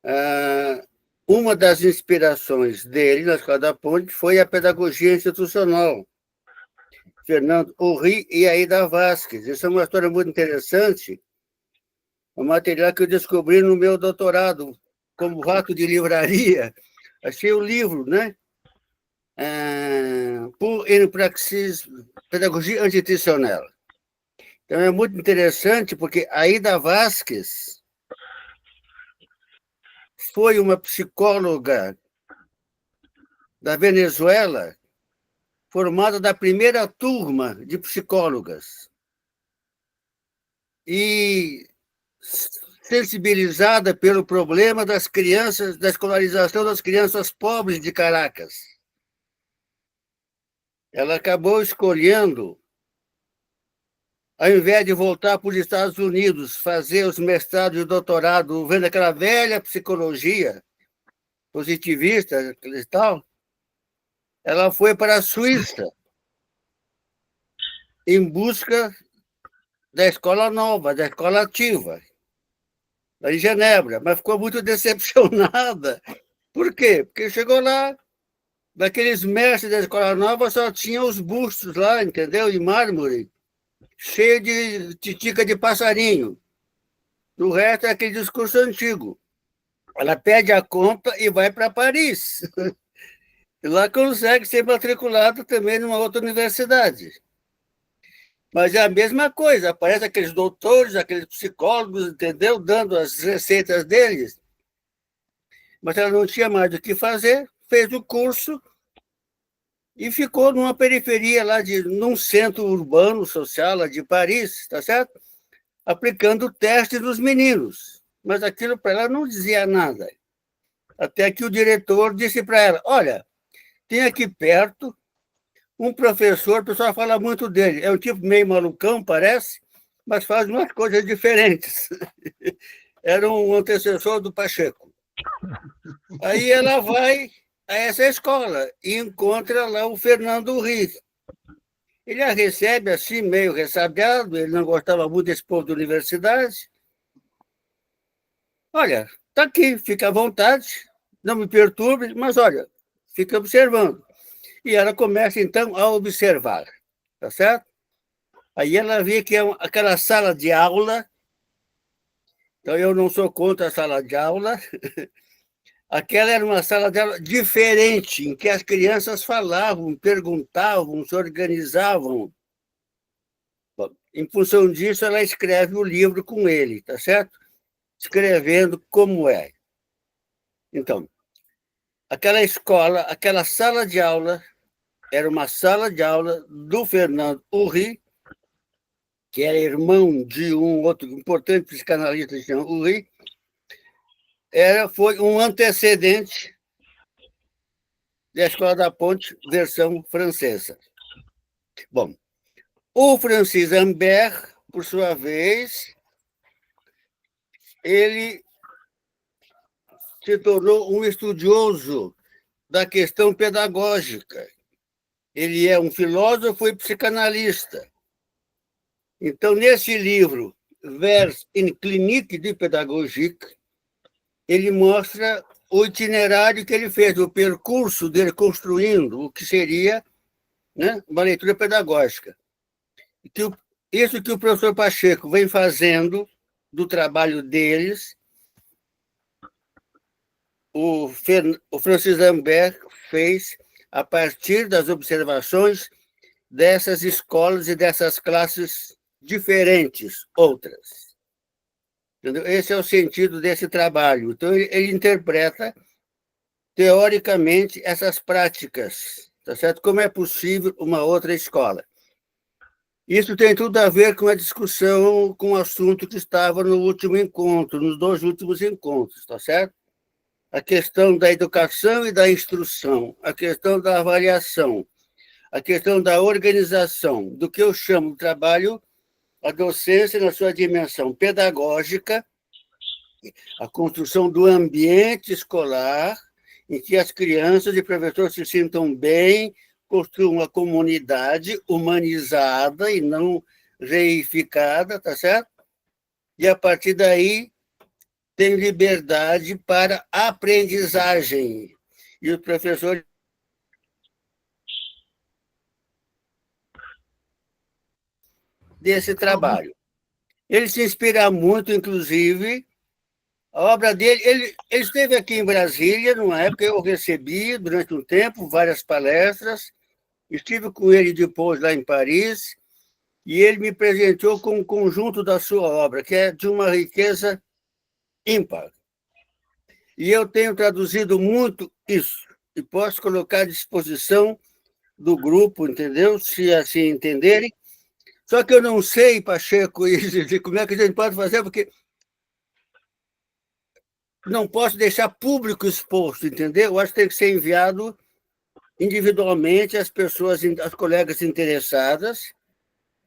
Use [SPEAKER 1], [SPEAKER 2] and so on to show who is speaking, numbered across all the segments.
[SPEAKER 1] ah, uma das inspirações dele na Escola da Ponte foi a pedagogia institucional. Fernando Urri e Aida Vasquez. Isso é uma história muito interessante, um material que eu descobri no meu doutorado, como rato de livraria. Achei o livro, né? Pour une praxis, pedagogia institucional. Então, é muito interessante, porque Aida Vasquez foi uma psicóloga da Venezuela, formada da primeira turma de psicólogas, e sensibilizada pelo problema das crianças, da escolarização das crianças pobres de Caracas. Ela acabou escolhendo, ao invés de voltar para os Estados Unidos, fazer os mestrados e doutorado, vendo aquela velha psicologia positivista e tal, ela foi para a Suíça em busca da escola nova, da escola ativa, lá em Genebra, mas ficou muito decepcionada. Por quê? Porque chegou lá, daqueles mestres da escola nova, só tinha os bustos lá, entendeu? Em mármore, cheio de titica de passarinho. O resto é aquele discurso antigo. Ela pede a conta e vai para Paris. E lá consegue ser matriculado também numa outra universidade. Mas é a mesma coisa, aparece aqueles doutores, aqueles psicólogos, entendeu? Dando as receitas deles. Mas ela não tinha mais o que fazer, fez o curso e ficou numa periferia lá, num centro urbano social lá de Paris, tá certo? Aplicando teste nos meninos. Mas aquilo para ela não dizia nada. Até que o diretor disse para ela, olha, tem aqui perto um professor, o pessoal fala muito dele, é um tipo meio malucão, parece, mas faz umas coisas diferentes. Era um antecessor do Pacheco. Aí ela vai a essa escola e encontra lá o Fernando Urri. Ele a recebe assim, meio ressabiado, ele não gostava muito desse povo da universidade. Olha, está aqui, fica à vontade, não me perturbe, mas olha, fica observando. E ela começa, então, a observar, tá certo? Aí ela vê que é aquela sala de aula, então eu não sou contra a sala de aula, aquela era uma sala de aula diferente, em que as crianças falavam, perguntavam, se organizavam. Bom, em função disso, ela escreve o livro com ele, tá certo? Escrevendo como é. Então, aquela escola, aquela sala de aula, era uma sala de aula do Fernando Urri, que era irmão de um outro importante psicanalista que chama Urri, foi um antecedente da Escola da Ponte, versão francesa. Bom, o Francis Ambert, por sua vez, ele se tornou um estudioso da questão pedagógica. Ele é um filósofo e psicanalista. Então, nesse livro, Vers in Clinique de Pédagogique, ele mostra o itinerário que ele fez, o percurso dele construindo o que seria, né, uma leitura pedagógica. Isso que o professor Pacheco vem fazendo do trabalho deles, o Francis Lambert fez a partir das observações dessas escolas e dessas classes diferentes, outras. Entendeu? Esse é o sentido desse trabalho. Então, ele interpreta, teoricamente, essas práticas, tá certo? Como é possível uma outra escola. Isso tem tudo a ver com a discussão, com o assunto que estava no último encontro, nos dois últimos encontros, tá certo? A questão da educação e da instrução, a questão da avaliação, a questão da organização, do que eu chamo de trabalho, a docência na sua dimensão pedagógica, a construção do ambiente escolar, em que as crianças e professores se sintam bem, construam uma comunidade humanizada e não reificada, tá certo? e a partir daí tenho liberdade para aprendizagem. E o professor desse trabalho. Ele se inspira muito, inclusive, a obra dele. Ele esteve aqui em Brasília, numa época eu recebi, durante um tempo, várias palestras. Estive com ele depois lá em Paris, e ele me presenteou com um conjunto da sua obra, que é de uma riqueza ímpar. E eu tenho traduzido muito isso, e posso colocar à disposição do grupo, entendeu? Se assim entenderem. Só que eu não sei, Pacheco, como é que a gente pode fazer, porque não posso deixar público exposto, entendeu? Eu acho que tem que ser enviado individualmente às pessoas, às colegas interessadas,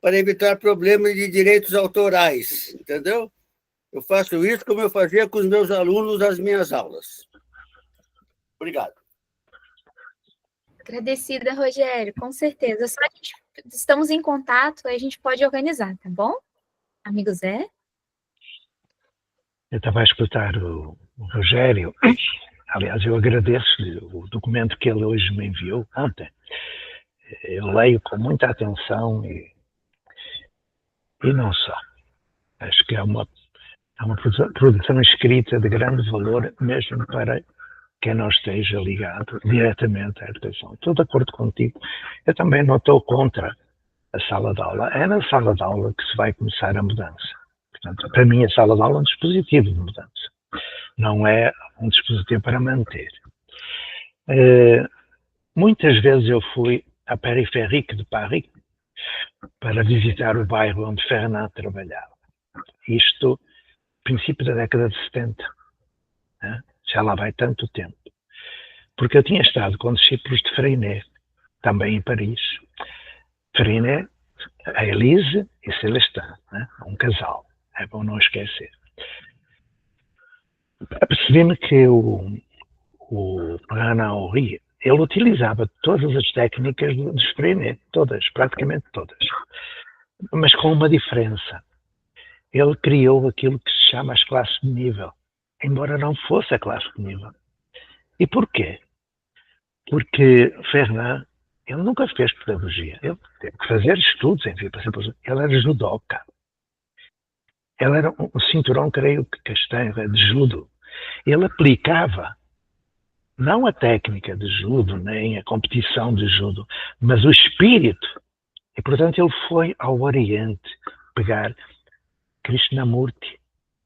[SPEAKER 1] para evitar problemas de direitos autorais, entendeu? Eu faço isso como eu fazia com os meus alunos nas minhas aulas. Obrigado.
[SPEAKER 2] Agradecida, Rogério, com certeza. Só a gente, estamos em contato, a gente pode organizar, tá bom? Amigo Zé?
[SPEAKER 3] Eu estava a escutar o Rogério. Aliás, eu agradeço-lhe o documento que ele hoje me enviou, ontem. Eu leio com muita atenção e não só. Acho que é uma produção escrita de grande valor, mesmo para quem não esteja ligado diretamente à educação. Estou de acordo contigo. Eu também não estou contra a sala de aula. É na sala de aula que se vai começar a mudança. Portanto, para mim, a sala de aula é um dispositivo de mudança. Não é um dispositivo para manter. Muitas vezes eu fui à Périphérique de Paris para visitar o bairro onde Fernand trabalhava. Isto, princípio da década de 70. Né? Já lá vai tanto tempo. Porque eu tinha estado com discípulos de Freinet, também em Paris. Freinet, a Elise e Celestin, né? Um casal. É bom não esquecer. Percebi-me que o Renan Henri, ele utilizava todas as técnicas dos Freinet, todas, praticamente todas. Mas com uma diferença. Ele criou aquilo que se chama as classes de nível, embora não fosse a classe de nível. E porquê? Porque Fernand, ele nunca fez pedagogia. Ele teve que fazer estudos, enfim, por exemplo, ele era judoca. Ele era um cinturão, creio que castanho, de judo. Ele aplicava não a técnica de judo, nem a competição de judo, mas o espírito. E, portanto, ele foi ao Oriente pegar Krishnamurti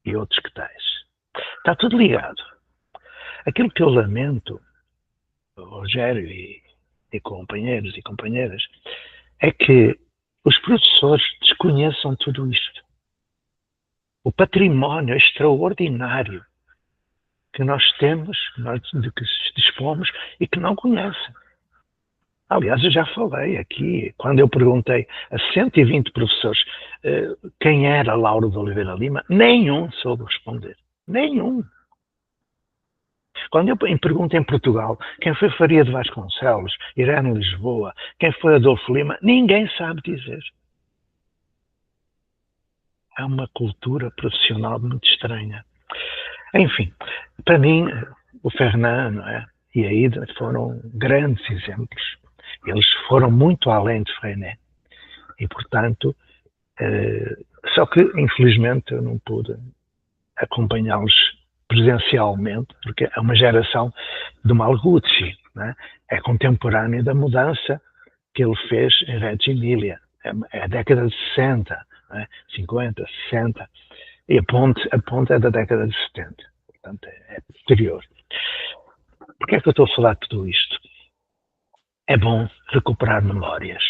[SPEAKER 3] e outros que tais. Está tudo ligado. Aquilo que eu lamento, Rogério e companheiros e companheiras, é que os professores desconheçam tudo isto. O património extraordinário que nós temos, de que dispomos e que não conhecem. Aliás, eu já falei aqui, quando eu perguntei a 120 professores quem era Lauro de Oliveira Lima, nenhum soube responder. Nenhum. Quando eu pergunto em Portugal quem foi Faria de Vasconcelos, Irene Lisboa, quem foi Adolfo Lima, ninguém sabe dizer. É uma cultura profissional muito estranha. Enfim, para mim, o Fernand, não é? E a Ida foram grandes exemplos. Eles foram muito além de Freinet. E, portanto, só que, infelizmente, eu não pude acompanhá-los presencialmente, porque é uma geração do Malguzzi, né? É contemporânea da mudança que ele fez em Reggio Emilia. É a década de 60, né? 50, 60, e a ponte é da década de 70, portanto é posterior. Porquê é que eu estou a falar de tudo isto? É bom recuperar memórias.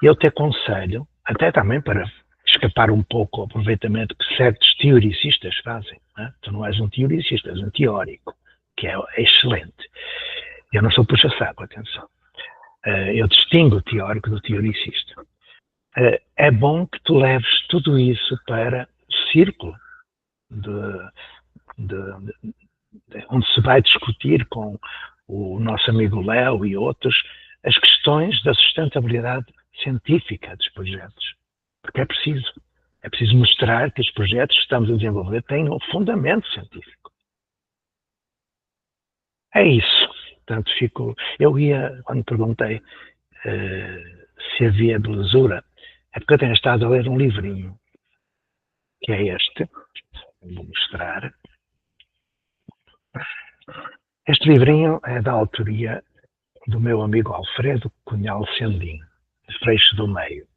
[SPEAKER 3] E eu te aconselho, até também para escapar um pouco ao aproveitamento que certos teoricistas fazem. Né? Tu não és um teoricista, és um teórico, que é excelente. Eu não sou puxa-saco, atenção. Eu distingo o teórico do teoricista. É bom que tu leves tudo isso para o círculo onde se vai discutir com o nosso amigo Léo e outros as questões da sustentabilidade científica dos projetos. Porque é preciso. É preciso mostrar que os projetos que estamos a desenvolver têm um fundamento científico. É isso. Portanto, quando perguntei se havia belezura, é porque eu tenho estado a ler um livrinho, que é este, vou mostrar. Este livrinho é da autoria do meu amigo Alfredo Cunhal Sendim, Freixo do Meio,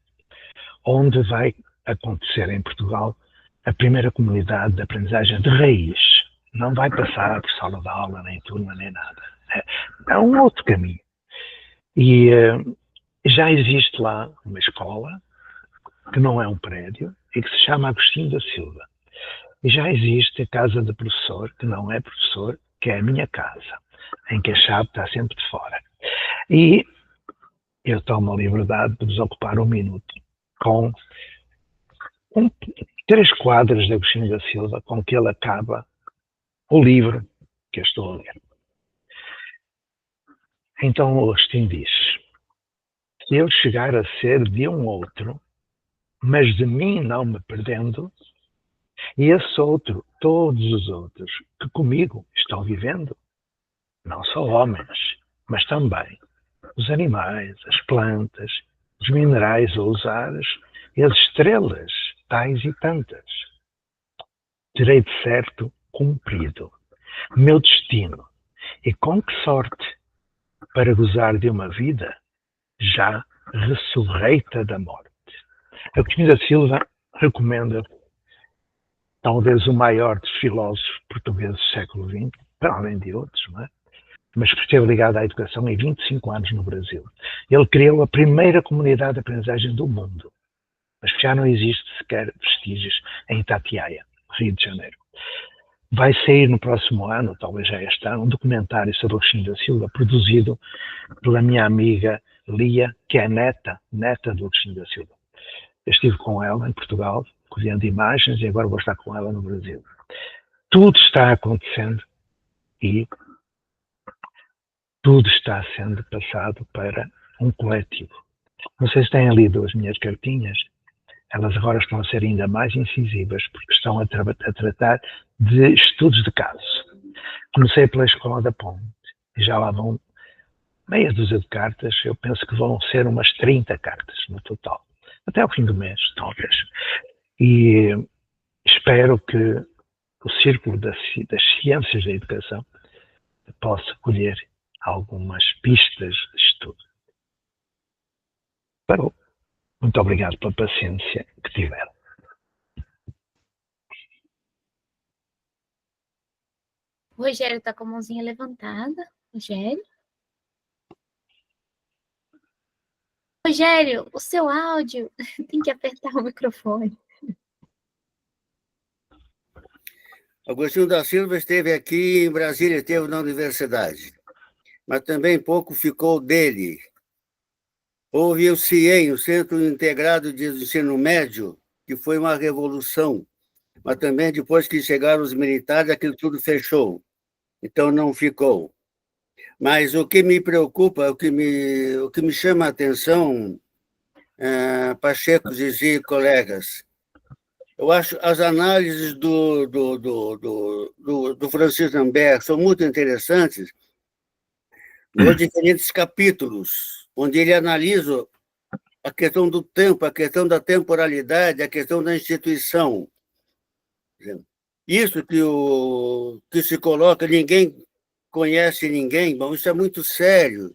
[SPEAKER 3] onde vai acontecer em Portugal a primeira comunidade de aprendizagem de raiz. Não vai passar por sala de aula, nem turma, nem nada. É um outro caminho. E já existe lá uma escola, que não é um prédio, e que se chama Agostinho da Silva. E já existe a casa de professor, que não é professor, que é a minha casa, em que a chave está sempre de fora. E eu tomo a liberdade de desocupar um minuto com 3 quadros de Agostinho da Silva, com que ele acaba o livro que eu estou a ler. Então o Agostinho diz: se eu chegar a ser de um outro, mas de mim não me perdendo, e esse outro, todos os outros que comigo estão vivendo, não só homens, mas também os animais, as plantas, os minerais a usares e as estrelas, tais e tantas, terei de certo cumprido meu destino, e com que sorte, para gozar de uma vida já ressurreita da morte. Agostinho da Silva recomenda talvez o maior dos filósofos portugueses do século XX, para além de outros, não é? Mas que esteve ligado à educação em 25 anos no Brasil. Ele criou a primeira comunidade de aprendizagem do mundo, mas que já não existe sequer vestígios em Itatiaia, Rio de Janeiro. Vai sair no próximo ano, talvez já este ano, um documentário sobre Agostinho da Silva, produzido pela minha amiga Lia, que é neta do Agostinho da Silva. Eu estive com ela em Portugal, colhendo imagens, e agora vou estar com ela no Brasil. Tudo está acontecendo e tudo está sendo passado para um coletivo. Não sei se têm lido as minhas cartinhas, elas agora estão a ser ainda mais incisivas, porque estão a tratar de estudos de caso. Comecei pela Escola da Ponte, e já lá vão meia dúzia de cartas, eu penso que vão ser umas 30 cartas no total, até ao fim do mês, talvez. E espero que o Círculo das Ciências da Educação possa colher algumas pistas de estudo. Parou. Muito obrigado pela paciência que tiveram.
[SPEAKER 2] O Rogério está com a mãozinha levantada. Rogério? Rogério, o seu áudio tem que apertar o microfone.
[SPEAKER 1] Agostinho da Silva esteve aqui em Brasília, esteve na universidade, mas também pouco ficou dele. Houve o CIEM, o Centro Integrado de Ensino Médio, que foi uma revolução, mas também depois que chegaram os militares, aquilo tudo fechou, então não ficou. Mas o que me preocupa, o que me chama a atenção, Pacheco, Zizi e colegas, eu acho as análises do Francis Lambert são muito interessantes, nos diferentes capítulos, onde ele analisa a questão do tempo, a questão da temporalidade, a questão da instituição. Isso que se coloca, ninguém conhece ninguém, bom, isso é muito sério.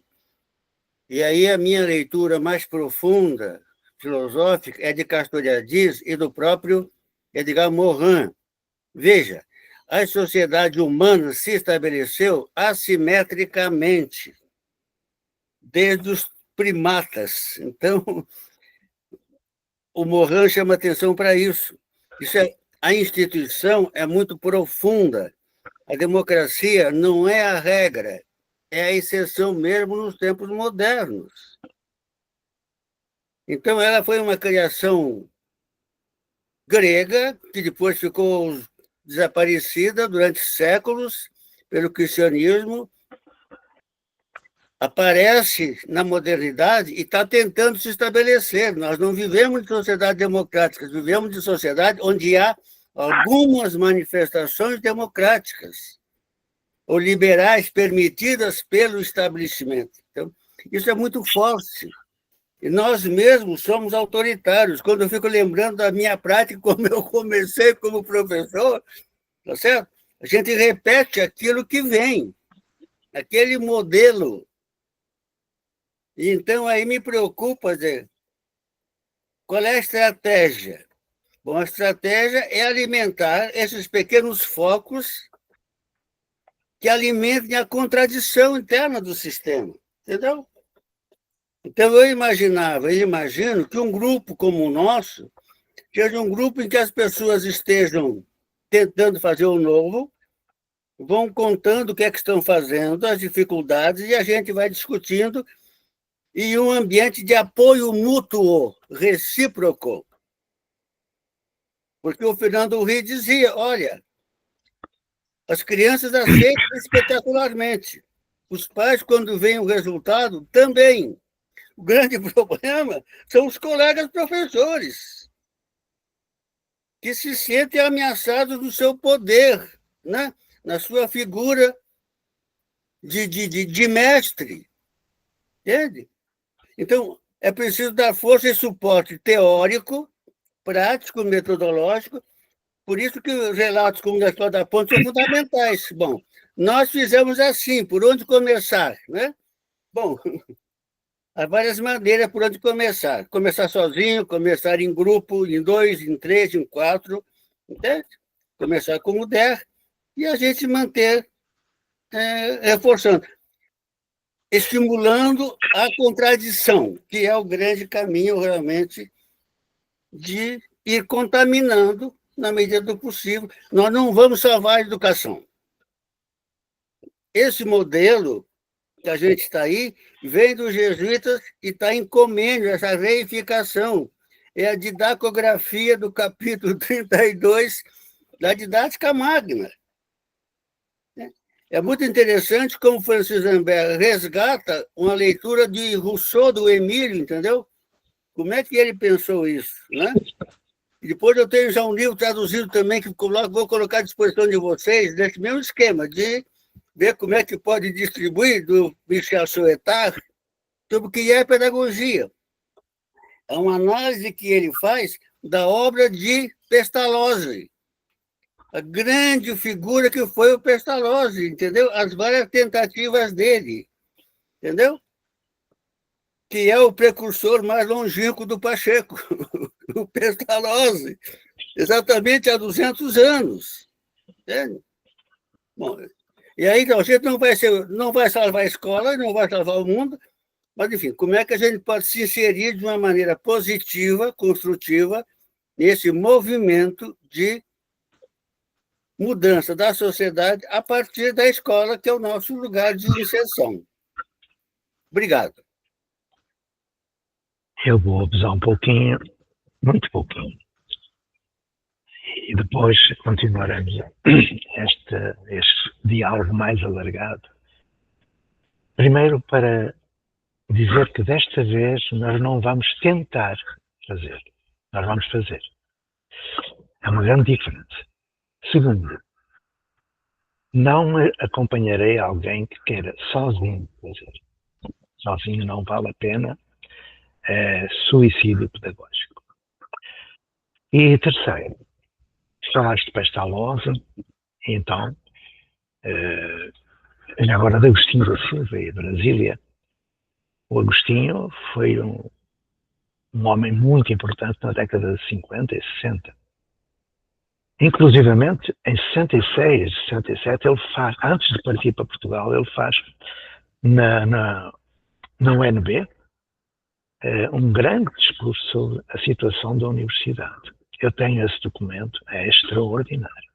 [SPEAKER 1] E aí a minha leitura mais profunda, filosófica, é de Castoriadis e do próprio Edgar Morin. Veja, a sociedade humana se estabeleceu assimetricamente, desde os primatas. Então, o Morin chama atenção para isso. A instituição é muito profunda. A democracia não é a regra, é a exceção mesmo nos tempos modernos. Então, ela foi uma criação grega, que depois ficou desaparecida durante séculos pelo cristianismo, aparece na modernidade e está tentando se estabelecer. Nós não vivemos de sociedades democráticas, vivemos de sociedade onde há algumas manifestações democráticas ou liberais permitidas pelo estabelecimento. Então, isso é muito forte. E nós mesmos somos autoritários. Quando eu fico lembrando da minha prática, como eu comecei como professor, tá certo? A gente repete aquilo que vem, aquele modelo. E então, aí me preocupa dizer, qual é a estratégia? Bom, a estratégia é alimentar esses pequenos focos que alimentem a contradição interna do sistema, entendeu? Então, eu imagino que um grupo como o nosso seja um grupo em que as pessoas estejam tentando fazer o novo, vão contando o que é que estão fazendo, as dificuldades, e a gente vai discutindo em um ambiente de apoio mútuo, recíproco. Porque o Fernando Rie dizia, olha, as crianças aceitam espetacularmente. Os pais, quando veem o resultado, também. O grande problema são os colegas professores, que se sentem ameaçados no seu poder, né? Na sua figura de mestre. Entende? Então, é preciso dar força e suporte teórico, prático, metodológico. Por isso que os relatos como da Escola da Ponte são fundamentais. Bom, nós fizemos assim, por onde começar, né? Bom, há várias maneiras por onde começar. Começar sozinho, começar em grupo, em 2, em 3, em 4, entende? Começar como der e a gente manter reforçando, estimulando a contradição, que é o grande caminho realmente de ir contaminando na medida do possível. Nós não vamos salvar a educação. Esse modelo que a gente está aí, vem dos jesuítas e está em comênio, essa reificação. É a didacografia do capítulo 32 da Didática Magna. É muito interessante como Francis Lambert resgata uma leitura de Rousseau, do Emílio, entendeu? Como é que ele pensou isso, né? E depois eu tenho já um livro traduzido também, que vou colocar à disposição de vocês, nesse mesmo esquema, de ver como é que pode distribuir, do Michel Suetard, sobre o que é pedagogia. É uma análise que ele faz da obra de Pestalozzi, a grande figura que foi o Pestalozzi, entendeu? As várias tentativas dele, entendeu? Que é o precursor mais longínquo do Pacheco, o Pestalozzi, exatamente há 200 anos. Entende? Bom, e aí, então, a gente não vai salvar a escola, não vai salvar o mundo, mas, enfim, como é que a gente pode se inserir de uma maneira positiva, construtiva, nesse movimento de mudança da sociedade a partir da escola, que é o nosso lugar de inserção. Obrigado.
[SPEAKER 3] Eu vou abusar um pouquinho, muito pouquinho. E depois continuaremos este diálogo mais alargado. Primeiro, para dizer que desta vez nós não vamos tentar fazer, nós vamos fazer. É uma grande diferença. Segundo, não acompanharei alguém que queira sozinho fazer. Sozinho não vale a pena, é suicídio pedagógico. E terceiro, falaste de Pestalozzi, então, agora de Agostinho da Silva e de Brasília. O Agostinho foi um homem muito importante na década de 50 e 60. Inclusivamente, em 66, 67, ele faz, antes de partir para Portugal, ele faz na UNB um grande discurso sobre a situação da universidade. Eu tenho esse documento, é extraordinário.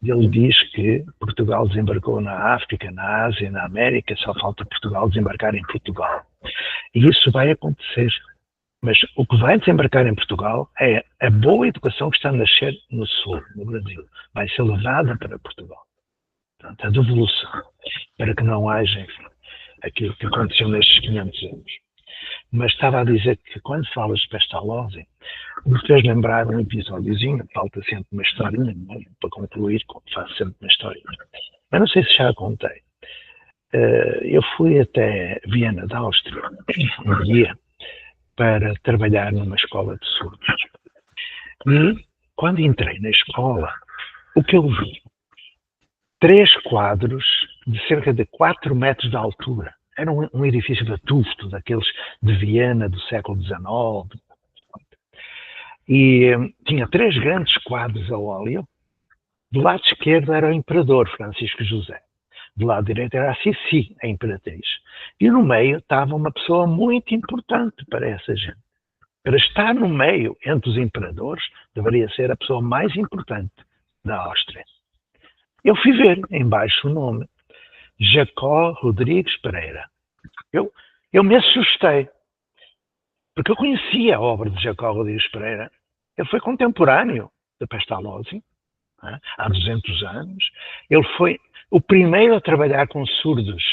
[SPEAKER 3] Ele diz que Portugal desembarcou na África, na Ásia, na América, só falta Portugal desembarcar em Portugal. E isso vai acontecer. Mas o que vai desembarcar em Portugal é a boa educação que está a nascer no Sul, no Brasil. Vai ser levada para Portugal. Portanto, a devolução, para que não haja, enfim. aquilo que aconteceu nestes 500 anos. Mas estava a dizer que quando falas de Pestalozzi, me fez lembrar um episódiozinho, falta sempre uma historinha, não é? Para concluir, como faço sempre uma historinha. Mas não sei se já a contei. Eu fui até Viena, da Áustria, um dia, para trabalhar numa escola de surdos. E, quando entrei na escola, o que eu vi? 3 quadros de cerca de 4 metros de altura. Era um edifício vetusto, daqueles de Viena do século XIX. E tinha 3 grandes quadros a óleo. Do lado esquerdo era o imperador Francisco José. Do lado direito era a Sissi, a imperatriz. E no meio estava uma pessoa muito importante para essa gente. Para estar no meio, entre os imperadores, deveria ser a pessoa mais importante da Áustria. Eu fui ver embaixo o nome. Jacó Rodrigues Pereira. Eu me assustei, porque eu conhecia a obra de Jacó Rodrigues Pereira. Ele foi contemporâneo de Pestalozzi, há 200 anos. Ele foi o primeiro a trabalhar com surdos,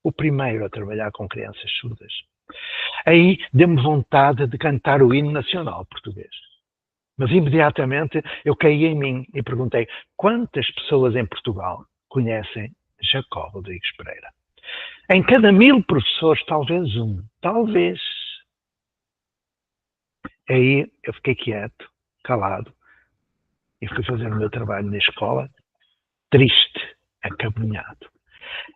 [SPEAKER 3] o primeiro a trabalhar com crianças surdas. Aí deu-me vontade de cantar o hino nacional português. Mas imediatamente eu caí em mim e perguntei quantas pessoas em Portugal conhecem Jacó Rodrigues Pereira. Em cada 1000 professores, talvez um. Talvez. Aí eu fiquei quieto, calado, e fui fazer o meu trabalho na escola, triste, acabunhado.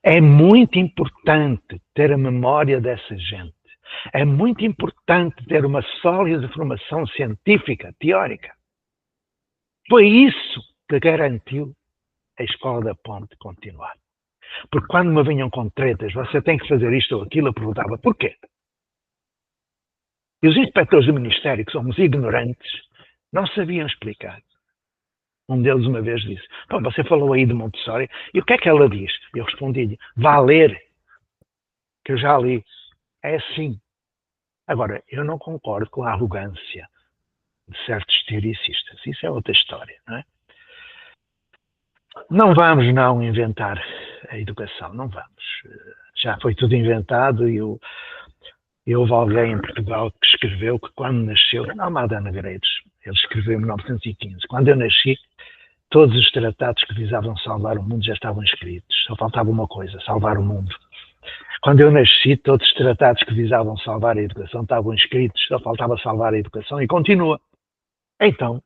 [SPEAKER 3] É muito importante ter a memória dessa gente. É muito importante ter uma sólida formação científica, teórica. Foi isso que garantiu a Escola da Ponte continuar. Porque quando me vinham com tretas, você tem que fazer isto ou aquilo, eu perguntava, porquê? E os inspectores do Ministério, que somos ignorantes, não sabiam explicar. Um deles uma vez disse, você falou aí de Montessori, e o que é que ela diz? Eu respondi-lhe, vá ler, que eu já li. É assim. Agora, eu não concordo com a arrogância de certos teoricistas. Isso é outra história, não é? Não vamos não inventar a educação, não vamos. Já foi tudo inventado e houve alguém em Portugal que escreveu que quando nasceu, Almada Negreiros, ele escreveu em 1915, quando eu nasci, todos os tratados que visavam salvar o mundo já estavam escritos, só faltava uma coisa, salvar o mundo. Quando eu nasci, todos os tratados que visavam salvar a educação estavam escritos, só faltava salvar a educação e continua. Então,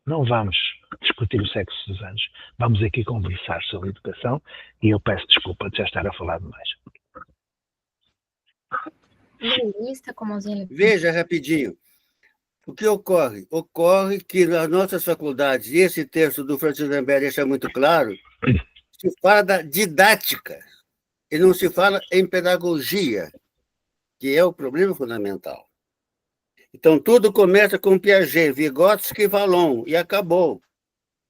[SPEAKER 3] não vamos discutir o sexo dos anjos, vamos aqui conversar sobre educação e eu peço desculpa de já estar a falar demais.
[SPEAKER 1] Veja rapidinho. O que ocorre? Ocorre que nas nossas faculdades, e esse texto do Francis Lambert deixa muito claro, se fala da didática e não se fala em pedagogia, que é o problema fundamental. Então, tudo começa com Piaget, Vygotsky e Vallon, e acabou.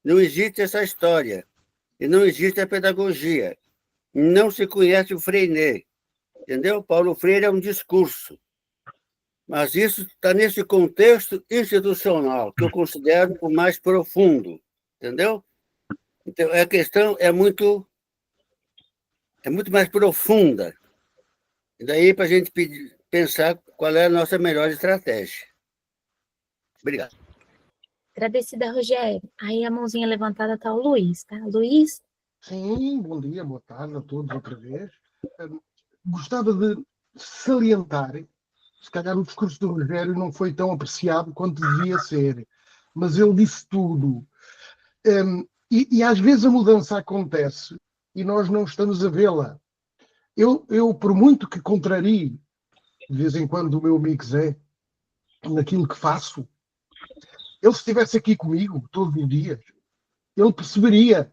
[SPEAKER 1] Não existe essa história. E não existe a pedagogia. Não se conhece o Freinet. Entendeu? Paulo Freire é um discurso. Mas isso está nesse contexto institucional, que eu considero o mais profundo. Entendeu? Então, a questão é muito mais profunda. E daí para a gente pensar qual é a nossa melhor estratégia. Obrigado.
[SPEAKER 2] Agradecida, Rogério. Aí a mãozinha levantada está o Luiz, tá? Luiz?
[SPEAKER 4] Sim, bom dia, boa tarde a todos outra vez. Gostava de salientar, se calhar o discurso do Rogério não foi tão apreciado quanto devia ser, mas ele disse tudo. E às vezes a mudança acontece e nós não estamos a vê-la. Eu, por muito que contrarie, de vez em quando, o meu amigo Zé, naquilo que faço, ele se estivesse aqui comigo todos os dias, ele perceberia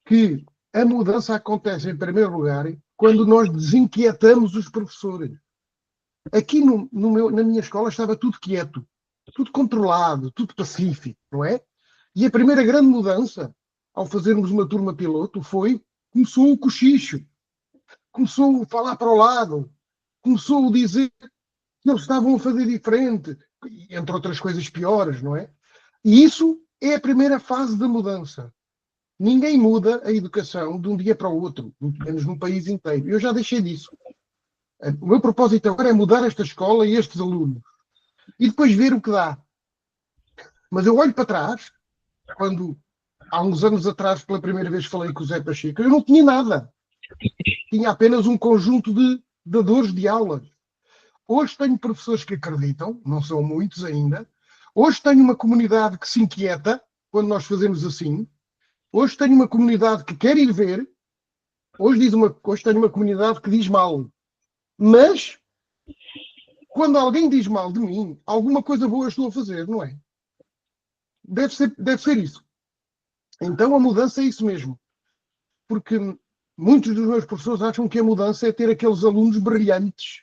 [SPEAKER 4] que a mudança acontece, em primeiro lugar, quando nós desinquietamos os professores. Aqui na minha escola estava tudo quieto, tudo controlado, tudo pacífico, não é? E a primeira grande mudança, ao fazermos uma turma piloto, começou o cochicho, começou a falar para o lado, começou a dizer que eles estavam a fazer diferente, entre outras coisas piores, não é? E isso é a primeira fase da mudança. Ninguém muda a educação de um dia para o outro, muito menos num país inteiro. Eu já deixei disso. O meu propósito agora é mudar esta escola e estes alunos. E depois ver o que dá. Mas eu olho para trás, quando há uns anos atrás, pela primeira vez, falei com o Zé Pacheco, eu não tinha nada. Tinha apenas um conjunto de dadores de aulas. Hoje tenho professores que acreditam, não são muitos ainda. Hoje tenho uma comunidade que se inquieta quando nós fazemos assim. Hoje tenho uma comunidade que quer ir ver. Hoje tenho uma comunidade que diz mal. Mas, quando alguém diz mal de mim, alguma coisa boa estou a fazer, não é? Deve ser isso. Então a mudança é isso mesmo. Porque muitos dos meus professores acham que a mudança é ter aqueles alunos brilhantes.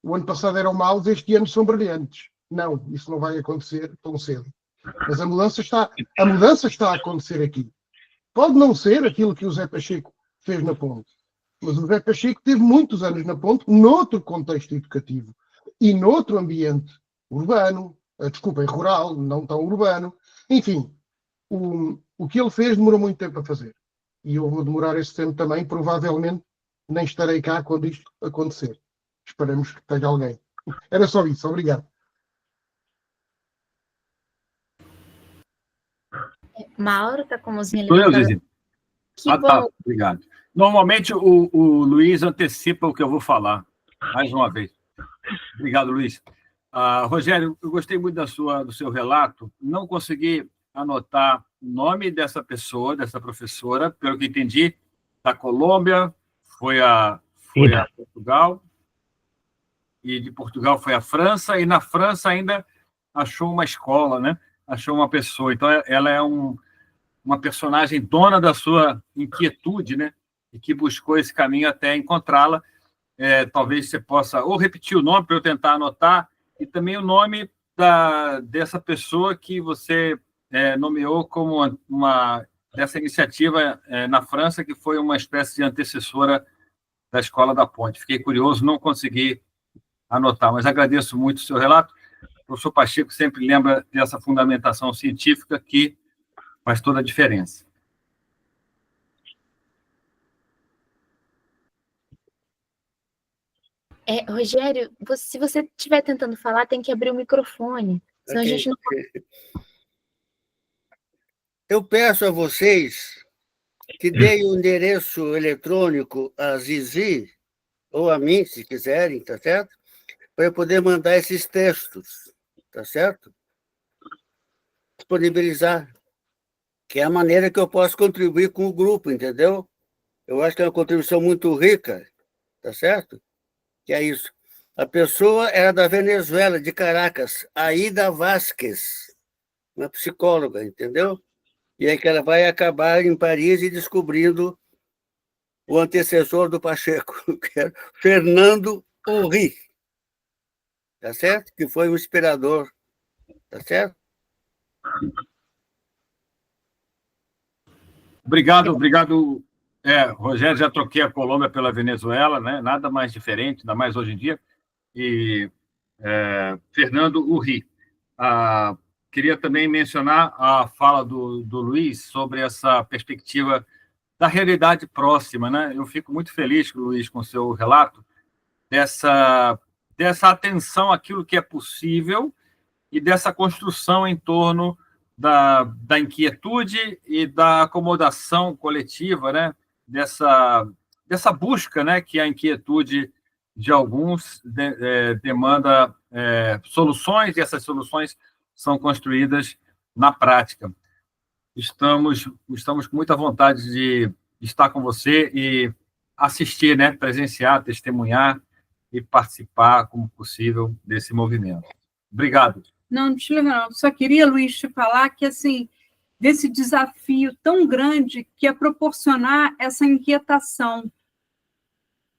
[SPEAKER 4] O ano passado eram maus, este ano são brilhantes. Não, isso não vai acontecer tão cedo. Mas a mudança está a acontecer aqui. Pode não ser aquilo que o Zé Pacheco fez na Ponte, mas o Zé Pacheco teve muitos anos na Ponte, noutro contexto educativo e noutro ambiente urbano, rural, não tão urbano. Enfim, o que ele fez demorou muito tempo a fazer. E eu vou demorar esse tempo também, provavelmente nem estarei cá quando isto acontecer. Esperamos que tenha alguém. Era só isso, obrigado.
[SPEAKER 2] Mauro está com a mãozinha
[SPEAKER 5] Sou eu,
[SPEAKER 2] levantada.
[SPEAKER 5] Zizi.
[SPEAKER 2] Que bom.
[SPEAKER 5] Tá, obrigado. Normalmente o Luiz antecipa o que eu vou falar, mais uma vez. Obrigado, Luiz. Rogério, eu gostei muito do seu relato. Não consegui anotar o nome dessa pessoa, dessa professora, pelo que entendi, da Colômbia, foi a Portugal, e de Portugal foi a França, e na França ainda achou uma escola, né? Achou uma pessoa. Então, ela é uma personagem dona da sua inquietude, né? E que buscou esse caminho até encontrá-la. Talvez você possa ou repetir o nome para eu tentar anotar, e também o nome dessa pessoa que você nomeou como dessa iniciativa na França, que foi uma espécie de antecessora da Escola da Ponte. Fiquei curioso, não consegui anotar, mas agradeço muito o seu relato. O professor Pacheco sempre lembra dessa fundamentação científica que faz toda a diferença.
[SPEAKER 2] Rogério, se você estiver tentando falar, tem que abrir o microfone. Senão a gente não...
[SPEAKER 1] Eu peço a vocês que deem o endereço eletrônico a Zizi, ou a mim, se quiserem, tá certo? Para eu poder mandar esses textos, tá certo? Disponibilizar, que é a maneira que eu posso contribuir com o grupo, entendeu? Eu acho que é uma contribuição muito rica, tá certo? Que é isso. A pessoa era da Venezuela, de Caracas, Aida Vasquez, uma psicóloga, entendeu? E aí que ela vai acabar em Paris e descobrindo o antecessor do Pacheco, que é Fernando Henry, tá certo? Que foi um inspirador, tá certo?
[SPEAKER 5] Obrigado. Rogério, já troquei a Colômbia pela Venezuela, né? Nada mais diferente, ainda mais hoje em dia. E Fernando Henry. Queria também mencionar a fala do Luiz sobre essa perspectiva da realidade próxima, né? Eu fico muito feliz, Luiz, com o seu relato, dessa atenção àquilo que é possível e dessa construção em torno da inquietude e da acomodação coletiva, né? Dessa busca, né? Que a inquietude de alguns demanda soluções, e essas soluções são construídas na prática. Estamos com muita vontade de estar com você e assistir, né? Presenciar, testemunhar e participar, como possível, desse movimento. Obrigado.
[SPEAKER 6] Não te lembro, não. Só queria, Luiz, te falar que, assim, desse desafio tão grande que é proporcionar essa inquietação,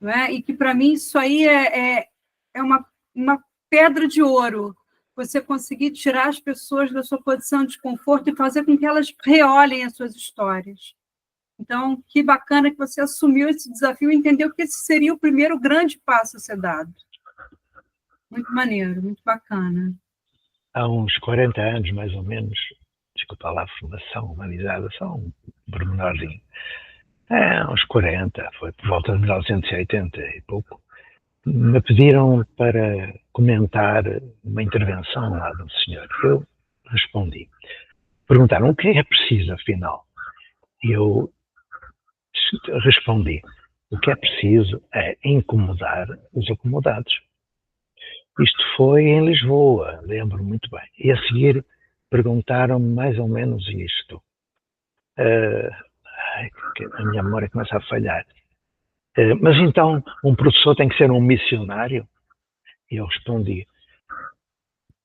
[SPEAKER 6] né? E que, para mim, isso aí é uma pedra de ouro, você conseguir tirar as pessoas da sua posição de conforto e fazer com que elas reolhem as suas histórias. Então, que bacana que você assumiu esse desafio e entendeu que esse seria o primeiro grande passo a ser dado. Muito maneiro, muito bacana.
[SPEAKER 3] Há uns 40 anos, mais ou menos, desculpa lá a formação humanizada, são pormenorzinho. Uns 40, foi por volta de 1980 e pouco. Me pediram para comentar uma intervenção lá do senhor. Eu respondi. Perguntaram o que é preciso, afinal. E eu respondi. O que é preciso é incomodar os acomodados. Isto foi em Lisboa, lembro muito bem. E a seguir perguntaram-me mais ou menos isto. A minha memória começa a falhar. Mas então, um professor tem que ser um missionário? E eu respondi,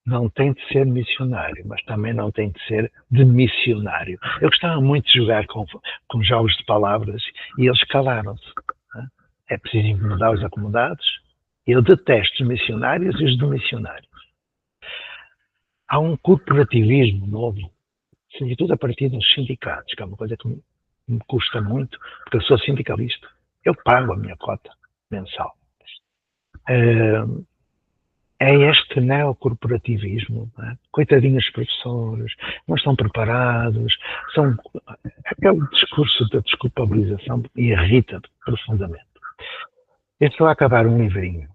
[SPEAKER 3] não tem de ser missionário, mas também não tem de ser demissionário. Eu gostava muito de jogar com jogos de palavras e eles calaram-se. É preciso incomodar os acomodados. Eu detesto os missionários e os demissionários. Há um corporativismo novo, sobretudo a partir dos sindicatos, que é uma coisa que me custa muito, porque eu sou sindicalista. Eu pago a minha cota mensal. É este neocorporativismo, né? Coitadinhos professores, não estão preparados, são aquele discurso da desculpabilização e irrita profundamente. Eu estou a acabar um livrinho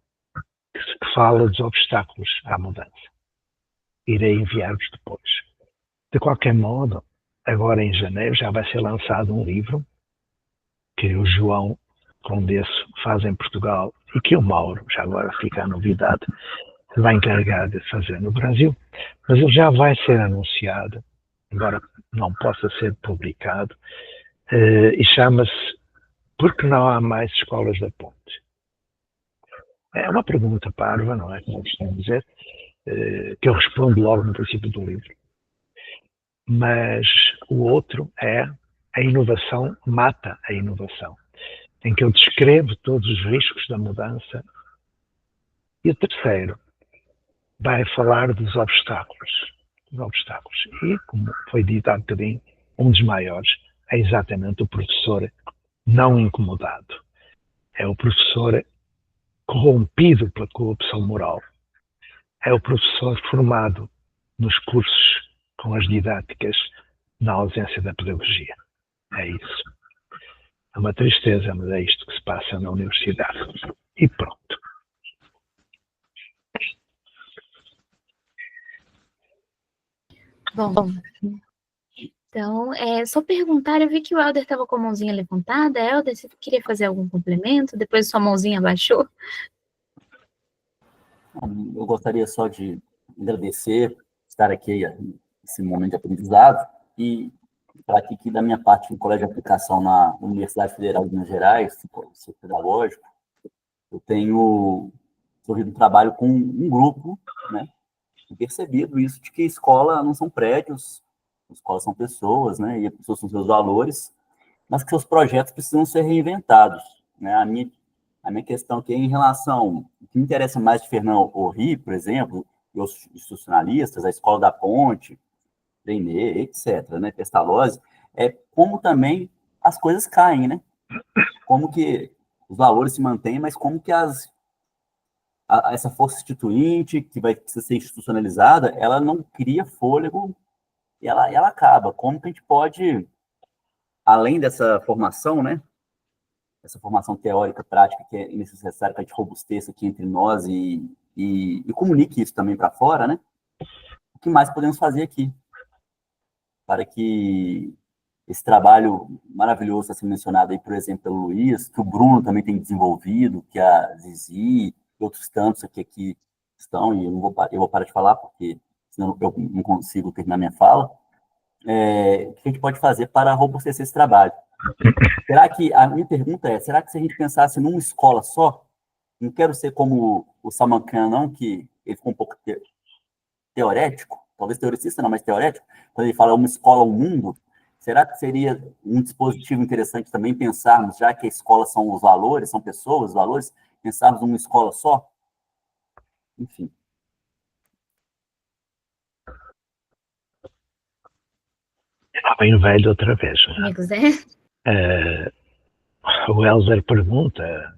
[SPEAKER 3] que fala dos obstáculos à mudança. Irei enviar-vos depois. De qualquer modo, agora em janeiro já vai ser lançado um livro que o João Condesso faz em Portugal e que o Mauro, já agora fica a novidade, se vai encarregar de fazer no Brasil, mas ele já vai ser anunciado, embora não possa ser publicado, e chama-se Por que não há mais escolas da Ponte? É uma pergunta parva, não é? Como eu costumo dizer, que eu respondo logo no princípio do livro. Mas o outro é a inovação mata a inovação, em que eu descrevo todos os riscos da mudança. E o terceiro vai falar dos obstáculos. E, como foi dito há bocadinho, um dos maiores é exatamente o professor não incomodado. É o professor corrompido pela corrupção moral. É o professor formado nos cursos com as didáticas na ausência da pedagogia. É isso. É uma tristeza, mas é isto que se passa na universidade. E pronto.
[SPEAKER 2] Bom, então, só perguntar, eu vi que o Helder estava com a mãozinha levantada. Helder, você queria fazer algum complemento? Depois sua mãozinha abaixou?
[SPEAKER 7] Eu gostaria só de agradecer, estar aqui nesse momento de aprendizado e para que da minha parte no Colégio de Aplicação na Universidade Federal de Minas Gerais, sou pedagógico, eu tenho desenvolvido um trabalho com um grupo, né, e percebido isso de que escola não são prédios, escolas são pessoas, né, e as pessoas são seus valores, mas que seus projetos precisam ser reinventados, né. A minha questão aqui é em relação, o que me interessa mais de Fernando Horry, por exemplo, e os institucionalistas, a Escola da Ponte, Brené, etc., né, Pestalozzi, é como também as coisas caem, né? Como que os valores se mantêm, mas como que essa força instituinte, que vai precisar ser institucionalizada, ela não cria fôlego e ela acaba. Como que a gente pode, além dessa formação, né? Essa formação teórica, prática, que é necessária para a gente robusteça aqui entre nós e comunique isso também para fora, né? O que mais podemos fazer aqui? Para que esse trabalho maravilhoso está sendo mencionado aí, por exemplo, pelo Luiz, que o Bruno também tem desenvolvido, que a Zizi e outros tantos aqui estão, e eu vou parar de falar, porque senão eu não consigo terminar minha fala. O que a gente pode fazer para robustecer esse trabalho? Será que, a minha pergunta é, será que se a gente pensasse numa escola só, não quero ser como o Salman Khan, não, que ele ficou um pouco teorético, talvez teoricista não, mas teorético, quando ele fala uma escola, um mundo, será que seria um dispositivo interessante também pensarmos, já que a escola são os valores, são pessoas, os valores, pensarmos numa escola só? Enfim.
[SPEAKER 3] Bem velho outra vez.
[SPEAKER 2] Amigos,
[SPEAKER 3] O Helder pergunta,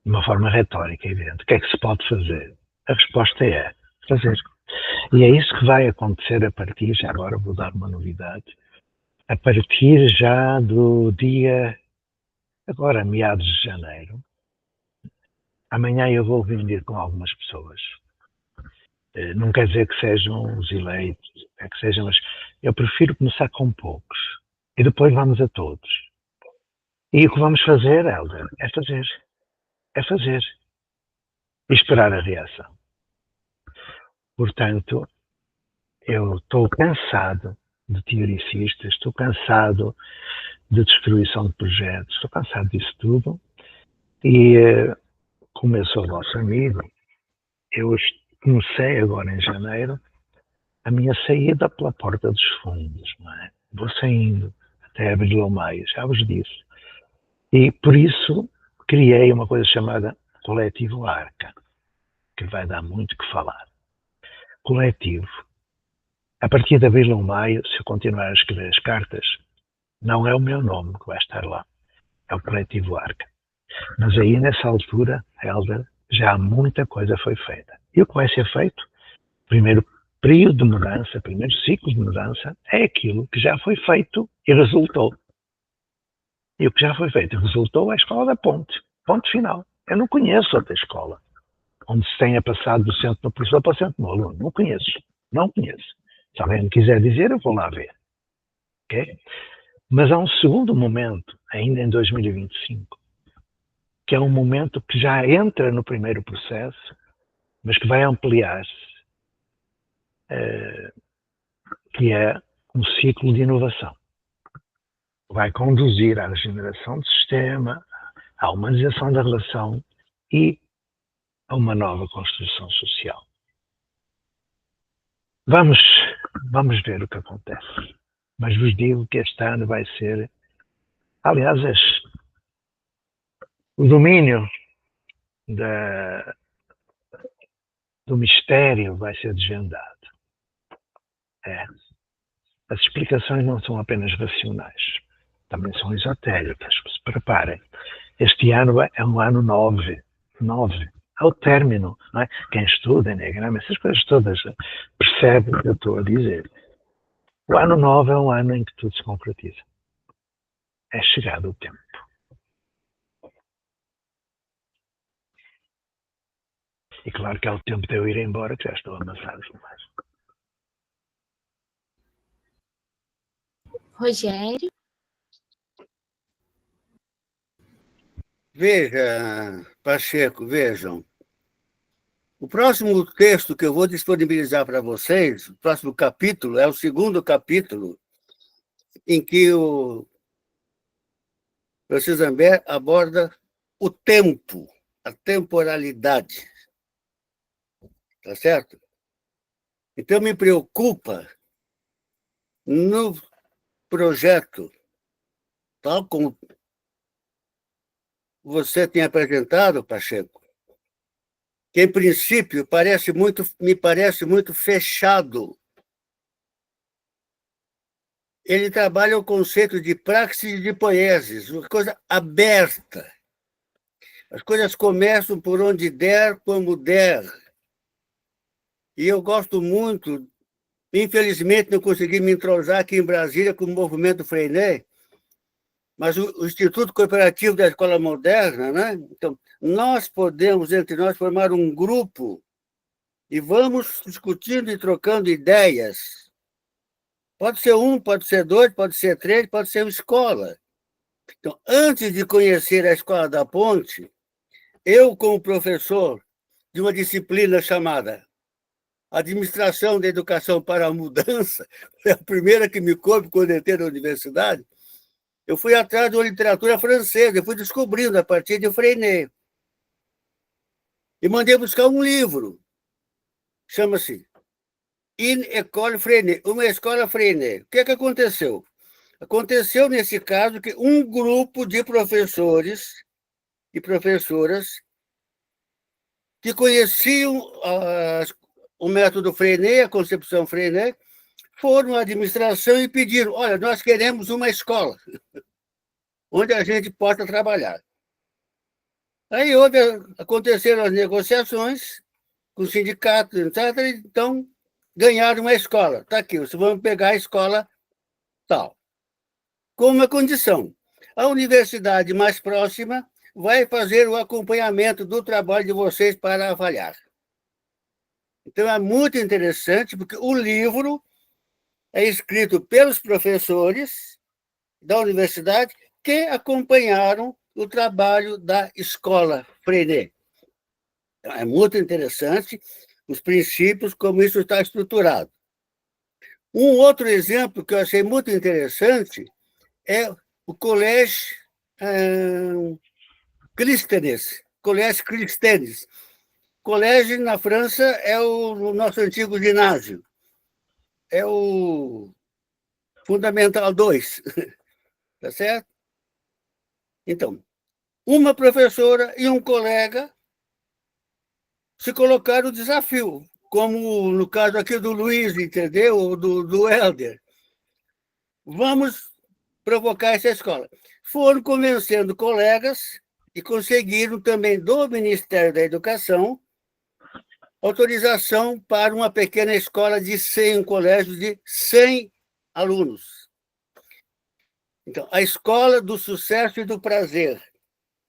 [SPEAKER 3] de uma forma retórica, evidente, o que é que se pode fazer? A resposta é fazer. E é isso que vai acontecer a partir, já agora vou dar uma novidade, a partir já do dia, agora meados de janeiro, amanhã eu vou reunir com algumas pessoas. Não quer dizer que sejam os eleitos, é que sejam, mas eu prefiro começar com poucos e depois vamos a todos. E o que vamos fazer, Helder, é fazer. É fazer. E esperar a reação. Portanto, eu estou cansado de teoricistas, estou cansado de destruição de projetos, estou cansado disso tudo. E, como eu sou vosso amigo, eu comecei agora em janeiro a minha saída pela porta dos fundos, não é? Vou saindo até abril ou maio, já vos disse. E por isso criei uma coisa chamada Coletivo Arca, que vai dar muito que falar. Coletivo. A partir de abril ou maio, se eu continuar a escrever as cartas, não é o meu nome que vai estar lá, é o Coletivo Arca. Mas aí, nessa altura, Helder, já muita coisa foi feita. E o que vai ser feito? Primeiro período de mudança, primeiro ciclo de mudança, é aquilo que já foi feito e resultou. E o que já foi feito e resultou é a Escola da Ponte. Ponto final. Eu não conheço outra escola onde se tenha passado do centro do professor para o centro do aluno. Não conheço. Não conheço. Se alguém me quiser dizer, eu vou lá ver. Okay? Mas há um segundo momento, ainda em 2025, que é um momento que já entra no primeiro processo, mas que vai ampliar-se, que é um ciclo de inovação. Vai conduzir à regeneração do sistema, à humanização da relação e a uma nova construção social. Vamos ver o que acontece. Mas vos digo que este ano vai ser, aliás, o domínio do mistério vai ser desvendado. As explicações não são apenas racionais, também são esotéricas. Se preparem. Este ano é um ano 9. Ao término, não é? Quem estuda Enneagrama, essas coisas todas, percebe o que eu estou a dizer. O ano 9 é um ano em que tudo se concretiza. É chegado o tempo. E claro que é o tempo de eu ir embora, que já estou amassado demais.
[SPEAKER 2] Rogério?
[SPEAKER 1] Veja, Pacheco, vejam. O próximo texto que eu vou disponibilizar para vocês, o próximo capítulo, é o segundo capítulo, em que o Francis Ambert aborda o tempo, a temporalidade. Tá certo? Então, me preocupa no projeto, tal como você tem apresentado, Pacheco, que, em princípio, me parece muito fechado. Ele trabalha o conceito de praxis e de poiesis, uma coisa aberta. As coisas começam por onde der, como der. E eu gosto muito, infelizmente não consegui me entrosar aqui em Brasília com o movimento Freinet, mas o Instituto Cooperativo da Escola Moderna, né? Então, nós podemos, entre nós, formar um grupo e vamos discutindo e trocando ideias. Pode ser um, pode ser dois, pode ser três, pode ser uma escola. Então, antes de conhecer a Escola da Ponte, eu, como professor de uma disciplina chamada Administração da Educação para a Mudança, foi a primeira que me coube quando entrei na universidade, eu fui atrás de uma literatura francesa, eu fui descobrindo a partir de Freinet. E mandei buscar um livro, chama-se Une École Freinet, uma escola Freinet. O que é que aconteceu? Aconteceu, nesse caso, que um grupo de professores e professoras que conheciam o método Freinet, a concepção Freinet, foram à administração e pediram: olha, nós queremos uma escola onde a gente possa trabalhar. Aí aconteceram as negociações com os sindicatos, etc., então ganharam uma escola. Está aqui, vocês vão pegar a escola tal. com uma condição. A universidade mais próxima vai fazer o acompanhamento do trabalho de vocês para avaliar. Então, é muito interessante, porque o livro é escrito pelos professores da universidade que acompanharam o trabalho da escola Freinet. Então, é muito interessante os princípios, como isso está estruturado. Um outro exemplo que eu achei muito interessante é o Colégio Clístenes. Colégio Clístenes. Colégio, na França, é o nosso antigo ginásio. É o Fundamental 2. Tá certo? Então, uma professora e um colega se colocaram o desafio, como no caso aqui do Luiz, entendeu? Ou do Helder. Vamos provocar essa escola. Foram convencendo colegas e conseguiram também do Ministério da Educação autorização para uma pequena escola de 100, um colégio de 100 alunos. Então, a escola do sucesso e do prazer.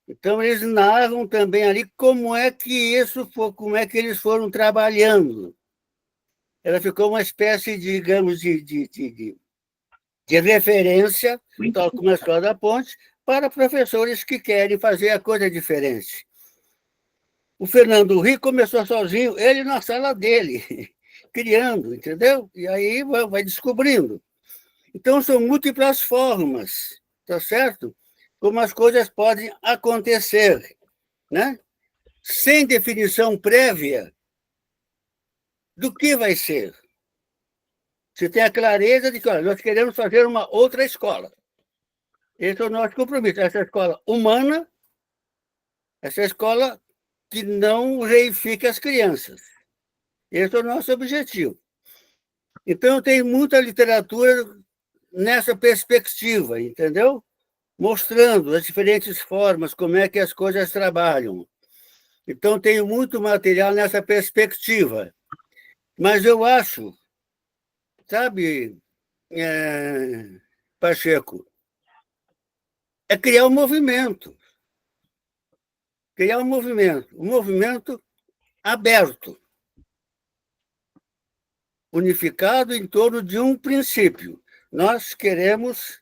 [SPEAKER 1] Então, eles narram também ali como é que eles foram trabalhando. Ela ficou uma espécie, digamos, de referência, tal como a Escola da Ponte, para professores que querem fazer a coisa diferente. O Fernando Ri começou sozinho, ele na sala dele, criando, entendeu? E aí vai descobrindo. Então, são múltiplas formas, tá certo? Como as coisas podem acontecer, né? Sem definição prévia do que vai ser. Você tem a clareza de que, olha, nós queremos fazer uma outra escola. Esse é o nosso compromisso. Essa escola humana, essa escola que não reifica as crianças. Esse é o nosso objetivo. Então, tem muita literatura nessa perspectiva, entendeu? Mostrando as diferentes formas, como é que as coisas trabalham. Então, tenho muito material nessa perspectiva. Mas eu acho, sabe, Pacheco, é criar um movimento. Criar um movimento aberto, unificado em torno de um princípio. Nós queremos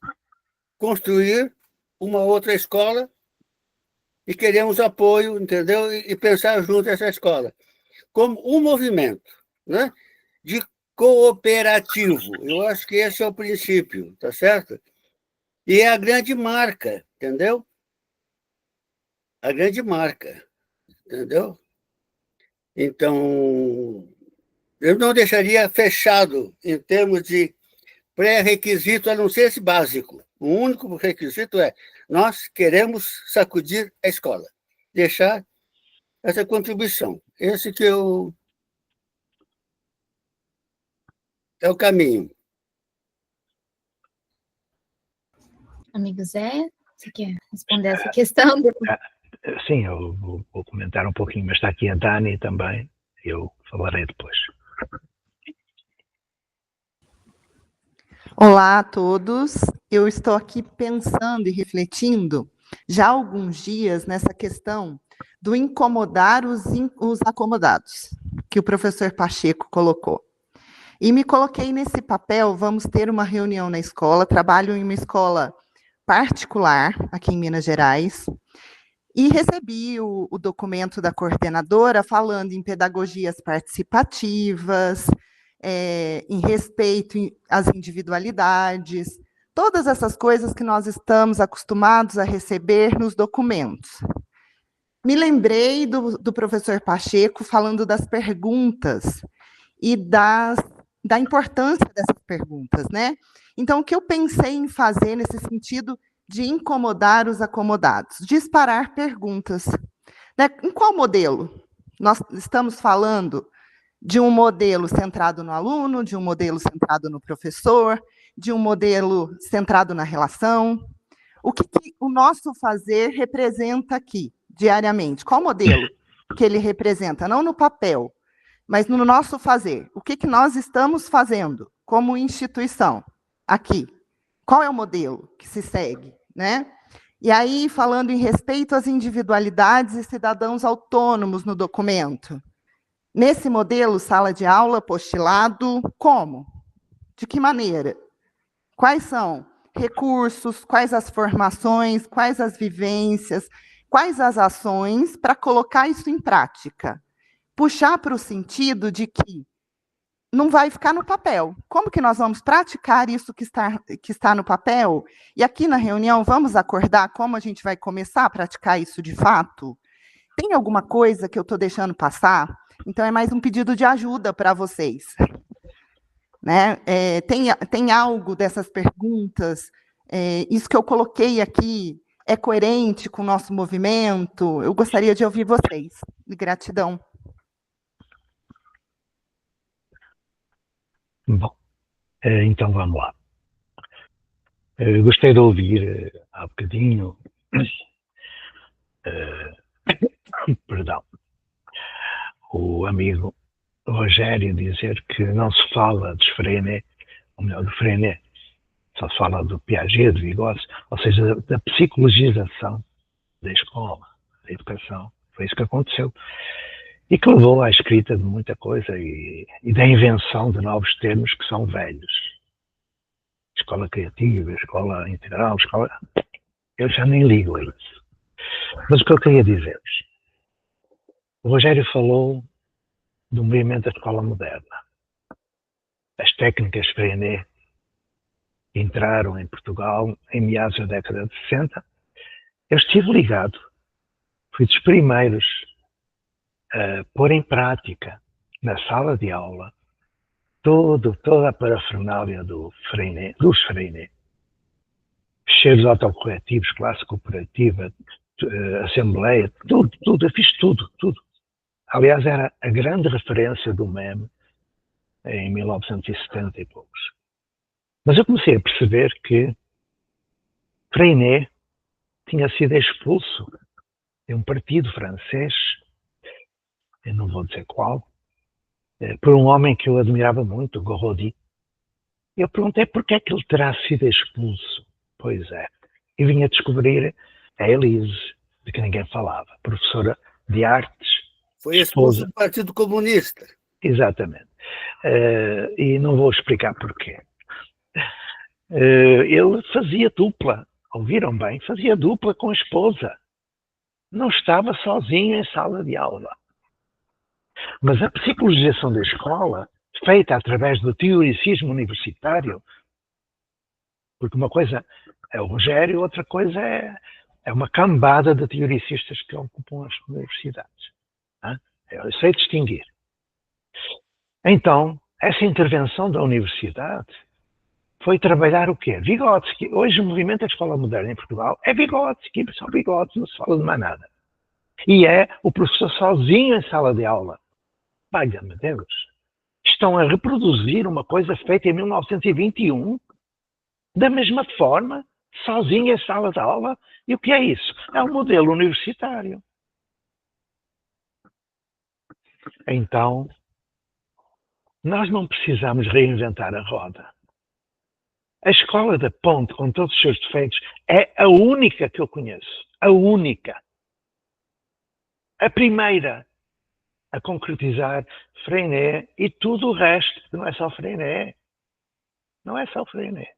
[SPEAKER 1] construir uma outra escola e queremos apoio, entendeu? E pensar junto essa escola. Como um movimento, né? De cooperativo. Eu acho que esse é o princípio, tá certo? E é a grande marca, entendeu? A grande marca, entendeu? Então, eu não deixaria fechado em termos de pré-requisito, a não ser esse básico. O único requisito é: nós queremos sacudir a escola, deixar essa contribuição. Esse que é o caminho.
[SPEAKER 2] Amigo Zé, você quer responder essa questão?
[SPEAKER 3] Sim, eu vou comentar um pouquinho, mas está aqui a Dani também, eu falarei depois.
[SPEAKER 8] Olá a todos, eu estou aqui pensando e refletindo já há alguns dias nessa questão do incomodar os acomodados, que o professor Pacheco colocou. E me coloquei nesse papel. Vamos ter uma reunião na escola, trabalho em uma escola particular aqui em Minas Gerais, e recebi o documento da coordenadora falando em pedagogias participativas, em respeito às individualidades, todas essas coisas que nós estamos acostumados a receber nos documentos. Me lembrei do professor Pacheco falando das perguntas e da importância dessas perguntas, né? Então, o que eu pensei em fazer nesse sentido de incomodar os acomodados? Disparar perguntas. Né? Em qual modelo? Nós estamos falando de um modelo centrado no aluno, de um modelo centrado no professor, de um modelo centrado na relação? O que o nosso fazer representa aqui, diariamente? Qual modelo que ele representa? Não no papel, mas no nosso fazer. O que nós estamos fazendo como instituição aqui? Qual é o modelo que se segue, né? E aí, falando em respeito às individualidades e cidadãos autônomos no documento. Nesse modelo, sala de aula, apostilado, como? De que maneira? Quais são recursos, quais as formações, quais as vivências, quais as ações para colocar isso em prática? Puxar para o sentido de que não vai ficar no papel. Como que nós vamos praticar isso que está no papel? E aqui na reunião, vamos acordar como a gente vai começar a praticar isso de fato? Tem alguma coisa que eu estou deixando passar? Então, é mais um pedido de ajuda para vocês. Né? Tem algo dessas perguntas? Isso que eu coloquei aqui é coerente com o nosso movimento? Eu gostaria de ouvir vocês. Gratidão.
[SPEAKER 3] Bom, então vamos lá. Gostei de ouvir há bocadinho, perdão, o amigo Rogério dizer que não se fala de Freinet, ou melhor, do Freinet, só se fala do Piaget, do Vygotsky, ou seja, da psicologização da escola, da educação. Foi isso que aconteceu. E que levou à escrita de muita coisa e da invenção de novos termos que são velhos. Escola criativa, escola integral, escola... Eu já nem ligo a isso. Mas o que eu queria dizer-vos? O Rogério falou do movimento da escola moderna. As técnicas Freinet entraram em Portugal em meados da década de 60. Eu estive ligado. Fui dos primeiros a pôr em prática, na sala de aula, toda a parafernália dos Freinet. Cheiros autocorretivos, classe cooperativa, assembleia, tudo, eu fiz tudo. Aliás, era a grande referência do MEM em 1970 e poucos. Mas eu comecei a perceber que Freinet tinha sido expulso de um partido francês, eu não vou dizer qual, por um homem que eu admirava muito, Gorodi. Eu perguntei porquê é que ele terá sido expulso. Pois é, e vim a descobrir a Elise, de que ninguém falava, professora de artes.
[SPEAKER 1] Foi expulso do Partido Comunista.
[SPEAKER 3] Exatamente. E não vou explicar porquê. Ele fazia dupla, ouviram bem? Fazia dupla com a esposa. Não estava sozinho em sala de aula. Mas a psicologização da escola, feita através do teoricismo universitário, porque uma coisa é o Rogério, outra coisa é uma cambada de teoricistas que ocupam as universidades. Eu sei distinguir. Então, essa intervenção da universidade foi trabalhar o quê? Vygotsky. Hoje o movimento da escola moderna em Portugal é Vygotsky, só Vygotsky, não se fala de mais nada. E é o professor sozinho em sala de aula. Valha-me Deus. Estão a reproduzir uma coisa feita em 1921, da mesma forma, sozinho em sala de aula. E o que é isso? É um modelo universitário. Então, nós não precisamos reinventar a roda. A escola da Ponte, com todos os seus defeitos, é a única que eu conheço. A única. A primeira a concretizar Freinet e tudo o resto, que não é só Freinet. Não é só Freinet.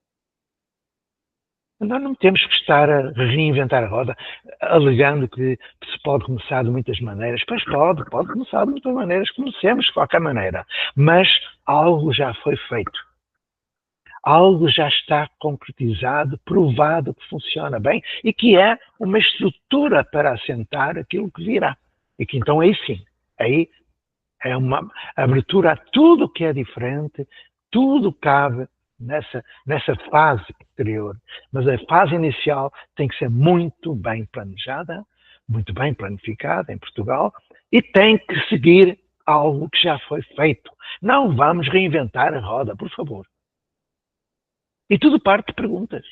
[SPEAKER 3] Nós não temos que estar a reinventar a roda, alegando que se pode começar de muitas maneiras. Pois pode começar de muitas maneiras, comecemos de qualquer maneira. Mas algo já foi feito. Algo já está concretizado, provado que funciona bem e que é uma estrutura para assentar aquilo que virá. E que então aí sim, aí é uma abertura a tudo que é diferente, tudo cabe nessa fase posterior. Mas a fase inicial tem que ser muito bem planejada, muito bem planificada em Portugal e tem que seguir algo que já foi feito. Não vamos reinventar a roda, por favor. E tudo parte de perguntas.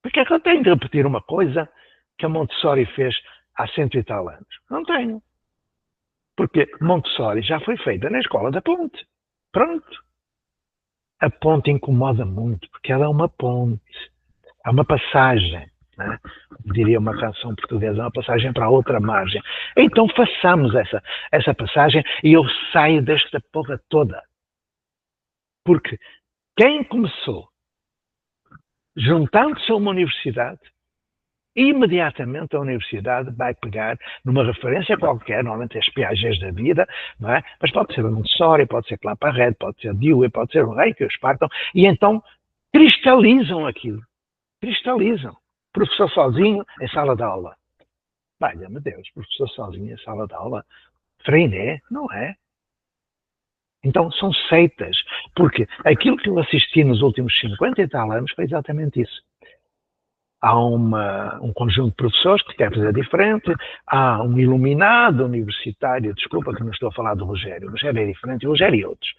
[SPEAKER 3] Porque é que eu tenho de repetir uma coisa que a Montessori fez há 100 e tal anos? Não tenho. Porque Montessori já foi feita na Escola da Ponte. Pronto. a ponte incomoda muito, porque ela é uma ponte, é uma passagem, né? Diria uma canção portuguesa, uma passagem para a outra margem. Então façamos essa passagem e eu saio desta porra toda. Porque quem começou juntando-se a uma universidade, imediatamente a universidade vai pegar numa referência qualquer, normalmente as Piagets da vida, não é? Mas pode ser a Montessori, pode ser Claparède, pode ser Dewey, pode ser o Rei, que os partam, e então cristalizam aquilo. Cristalizam. Professor sozinho em sala de aula. Valha-me Deus, professor sozinho em sala de aula. Freiné, não é? Então são seitas, porque aquilo que eu assisti nos últimos 50 e tal anos foi exatamente isso. Há um conjunto de professores que quer fazer diferente, há um iluminado universitário, desculpa que não estou a falar do Rogério, o Rogério é diferente, o Rogério e outros.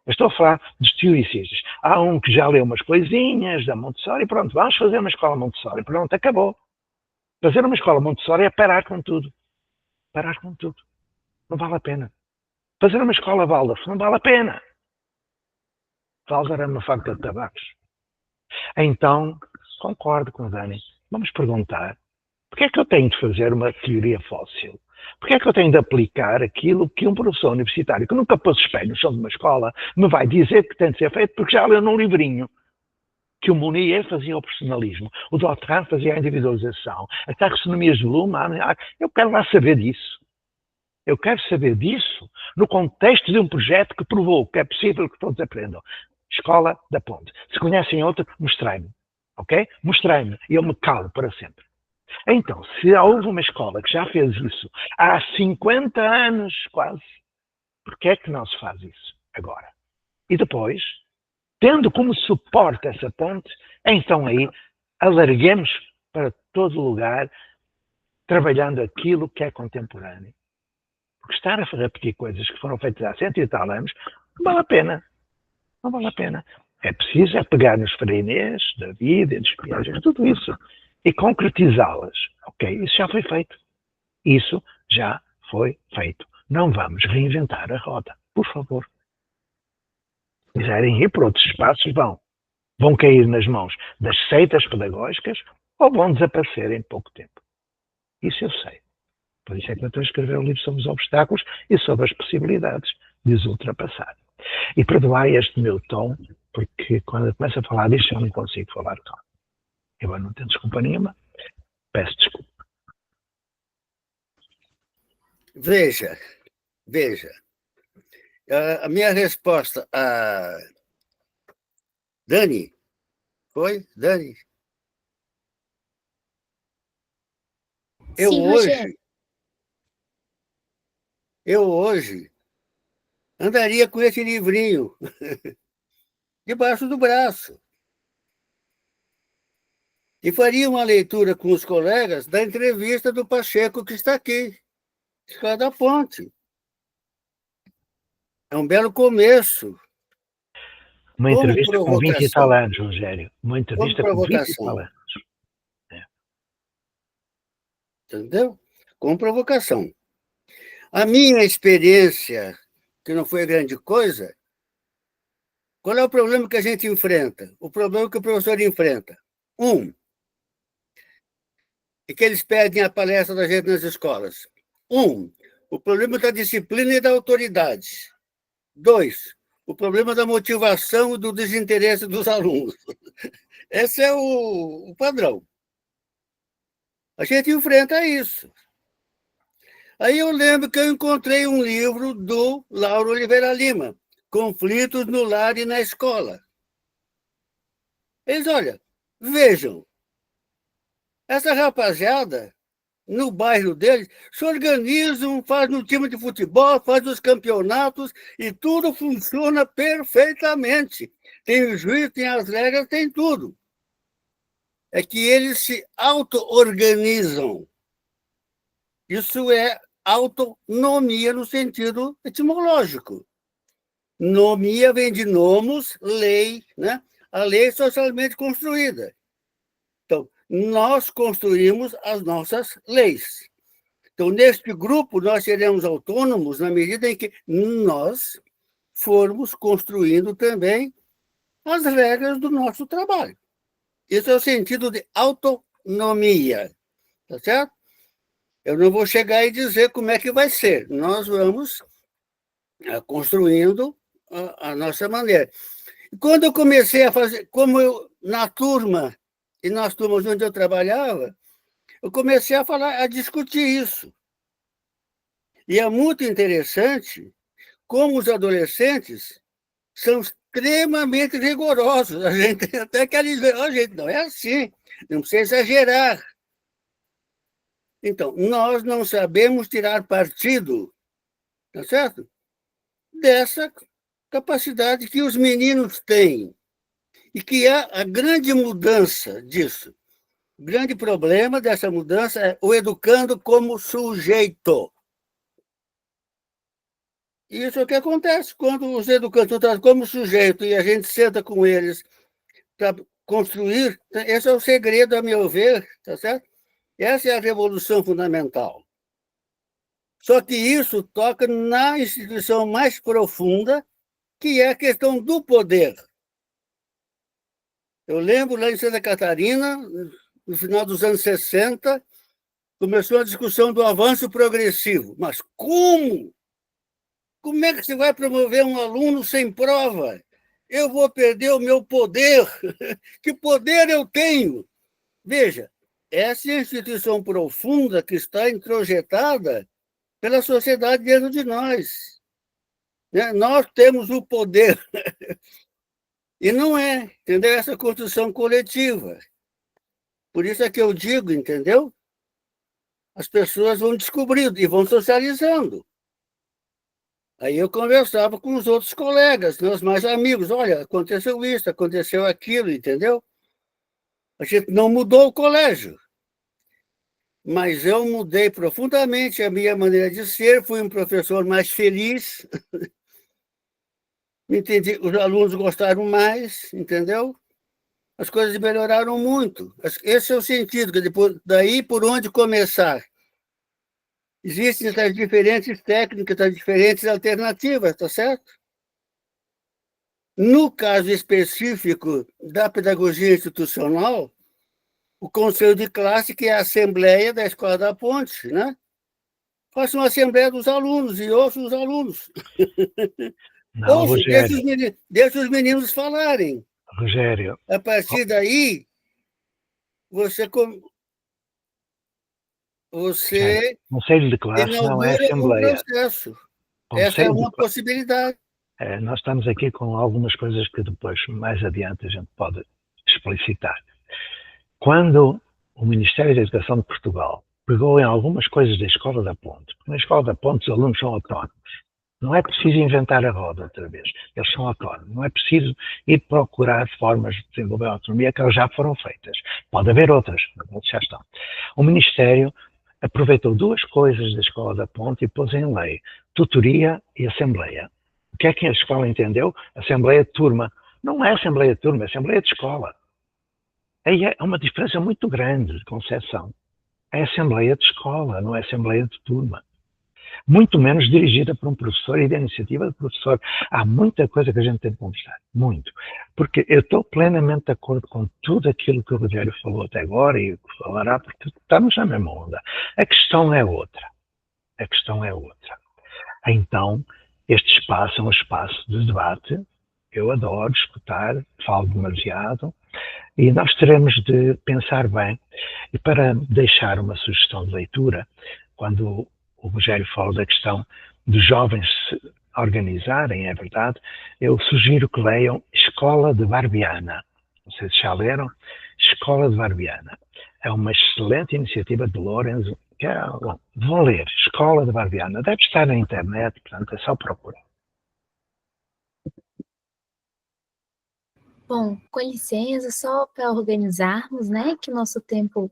[SPEAKER 3] Eu estou a falar dos teoricistas. Há um que já leu umas coisinhas da Montessori, pronto, vamos fazer uma escola Montessori, pronto, acabou. Fazer uma escola Montessori é parar com tudo. Parar com tudo. Não vale a pena. Fazer uma escola Waldorf não vale a pena. Waldorf é uma fábrica de tabacos. Então, concordo com o Dani. Vamos perguntar, porquê é que eu tenho de fazer uma teoria fóssil? Porquê é que eu tenho de aplicar aquilo que um professor universitário, que nunca pôs os pés no chão de uma escola, me vai dizer que tem de ser feito porque já leu num livrinho? Que o Mounier fazia o personalismo, o Dautran fazia a individualização, a taxonomia de Bloom, eu quero lá saber disso. Eu quero saber disso no contexto de um projeto que provou que é possível que todos aprendam. Escola da Ponte. Se conhecem outro, mostrei-me. Ok? Mostrei-me. E eu me calo para sempre. Então, se houve uma escola que já fez isso há 50 anos quase, por que é que não se faz isso agora? E depois, tendo como suporte essa ponte, então aí alarguemos para todo lugar, trabalhando aquilo que é contemporâneo. Porque estar a repetir coisas que foram feitas há 100 e tal anos, não vale a pena. Não vale a pena. É preciso pegar nos Freinés, da vida, dos Piaget, tudo isso, e concretizá-las. Ok, isso já foi feito. Isso já foi feito. Não vamos reinventar a roda, por favor. Se quiserem ir para outros espaços, vão cair nas mãos das seitas pedagógicas ou vão desaparecer em pouco tempo. Isso eu sei. Por isso é que eu estou a escrever o livro sobre os obstáculos e sobre as possibilidades de os ultrapassar. E perdoai este meu tom, porque quando eu começo a falar disto eu não consigo falar tom. Eu não tenho desculpa nenhuma. Peço desculpa.
[SPEAKER 1] Veja. A minha resposta a Dani, foi? Dani?
[SPEAKER 2] Sim, Rogério.
[SPEAKER 1] Eu hoje andaria com esse livrinho debaixo do braço e faria uma leitura com os colegas da entrevista do Pacheco que está aqui, Escola da Ponte. É um belo começo.
[SPEAKER 3] Uma entrevista com 20 e tal anos, Rogério. Uma entrevista com 20 e tal anos.
[SPEAKER 1] Entendeu? Com provocação. A minha experiência, que não foi grande coisa, qual é o problema que a gente enfrenta? O problema que o professor enfrenta. É que eles pedem a palestra da gente nas escolas. O problema da disciplina e da autoridade. 2, o problema da motivação e do desinteresse dos alunos. Esse é o padrão. A gente enfrenta isso. Aí eu lembro que eu encontrei um livro do Lauro Oliveira Lima, Conflitos no Lar e na Escola. Eles, olha, vejam, essa rapaziada, no bairro deles, se organizam, fazem um time de futebol, fazem os campeonatos e tudo funciona perfeitamente. Tem o juiz, tem as regras, tem tudo. É que eles se auto-organizam. Isso é autonomia no sentido etimológico. Nomia vem de nomos, lei, né? A lei é socialmente construída. Então, nós construímos as nossas leis. Então, neste grupo, nós seremos autônomos na medida em que nós formos construindo também as regras do nosso trabalho. Esse é o sentido de autonomia, tá certo? Eu não vou chegar e dizer como é que vai ser. Nós vamos construindo a nossa maneira. E quando eu comecei a fazer, na turma, e nas turmas onde eu trabalhava, eu comecei a discutir isso. E é muito interessante como os adolescentes são extremamente rigorosos. A gente até quer dizer, gente, não é assim, não precisa exagerar. Então, nós não sabemos tirar partido, tá certo? Dessa capacidade que os meninos têm. E que é a grande mudança disso. O grande problema dessa mudança é o educando como sujeito. Isso é o que acontece quando os educandos são tratados como sujeito e a gente senta com eles para construir. Esse é o segredo, a meu ver, tá certo? Essa é a revolução fundamental. Só que isso toca na instituição mais profunda, que é a questão do poder. Eu lembro lá em Santa Catarina, no final dos anos 60, começou a discussão do avanço progressivo. Mas como? Como é que você vai promover um aluno sem prova? Eu vou perder o meu poder. Que poder eu tenho? Veja, essa é a instituição profunda que está introjetada pela sociedade dentro de nós. Nós temos o poder. E não é, entendeu? Essa construção coletiva. Por isso é que eu digo, entendeu? As pessoas vão descobrindo e vão socializando. Aí eu conversava com os outros colegas, meus mais amigos. Olha, aconteceu isso, aconteceu aquilo, entendeu? A gente não mudou o colégio. Mas eu mudei profundamente a minha maneira de ser, fui um professor mais feliz. Entendi, os alunos gostaram mais, entendeu? As coisas melhoraram muito. Esse é o sentido, que depois, daí por onde começar. Existem as diferentes técnicas, as diferentes alternativas, tá certo? No caso específico da pedagogia institucional, o conselho de classe, que é a assembleia da Escola da Ponte, né? Faça uma assembleia dos alunos e ouça os alunos.
[SPEAKER 3] Não,
[SPEAKER 1] Ouça,
[SPEAKER 3] Rogério.
[SPEAKER 1] deixa os meninos falarem.
[SPEAKER 3] Rogério.
[SPEAKER 1] A partir daí, você
[SPEAKER 3] Conselho de classe não é
[SPEAKER 1] inaugura um
[SPEAKER 3] assembleia.
[SPEAKER 1] processo. Essa é uma possibilidade.
[SPEAKER 3] Nós estamos aqui com algumas coisas que depois, mais adiante, a gente pode explicitar. Quando o Ministério da Educação de Portugal pegou em algumas coisas da Escola da Ponte, porque na Escola da Ponte os alunos são autónomos, não é preciso inventar a roda outra vez, eles são autónomos, não é preciso ir procurar formas de desenvolver a autonomia que elas já foram feitas. Pode haver outras, mas já estão. O Ministério aproveitou duas coisas da Escola da Ponte e pôs em lei, tutoria e assembleia. O que é que a escola entendeu? Assembleia de turma. Não é assembleia de turma, é assembleia de escola. Aí é uma diferença muito grande de concepção. É assembleia de escola, não é assembleia de turma. Muito menos dirigida por um professor e da iniciativa do professor. Há muita coisa que a gente tem que conversar, muito. Porque eu estou plenamente de acordo com tudo aquilo que o Rogério falou até agora e falará, porque estamos na mesma onda. A questão é outra. A questão é outra. Então, este espaço é um espaço de debate. Eu adoro escutar, falo demasiado, e nós teremos de pensar bem. E para deixar uma sugestão de leitura, quando o Rogério fala da questão dos jovens se organizarem, é verdade, eu sugiro que leiam Escola de Barbiana. Não sei se já leram. Escola de Barbiana. É uma excelente iniciativa de Lorenzo. Vão ler. Escola de Barbiana. Deve estar na internet, portanto é só procurar.
[SPEAKER 2] Bom, com licença, só para organizarmos, né, que nosso tempo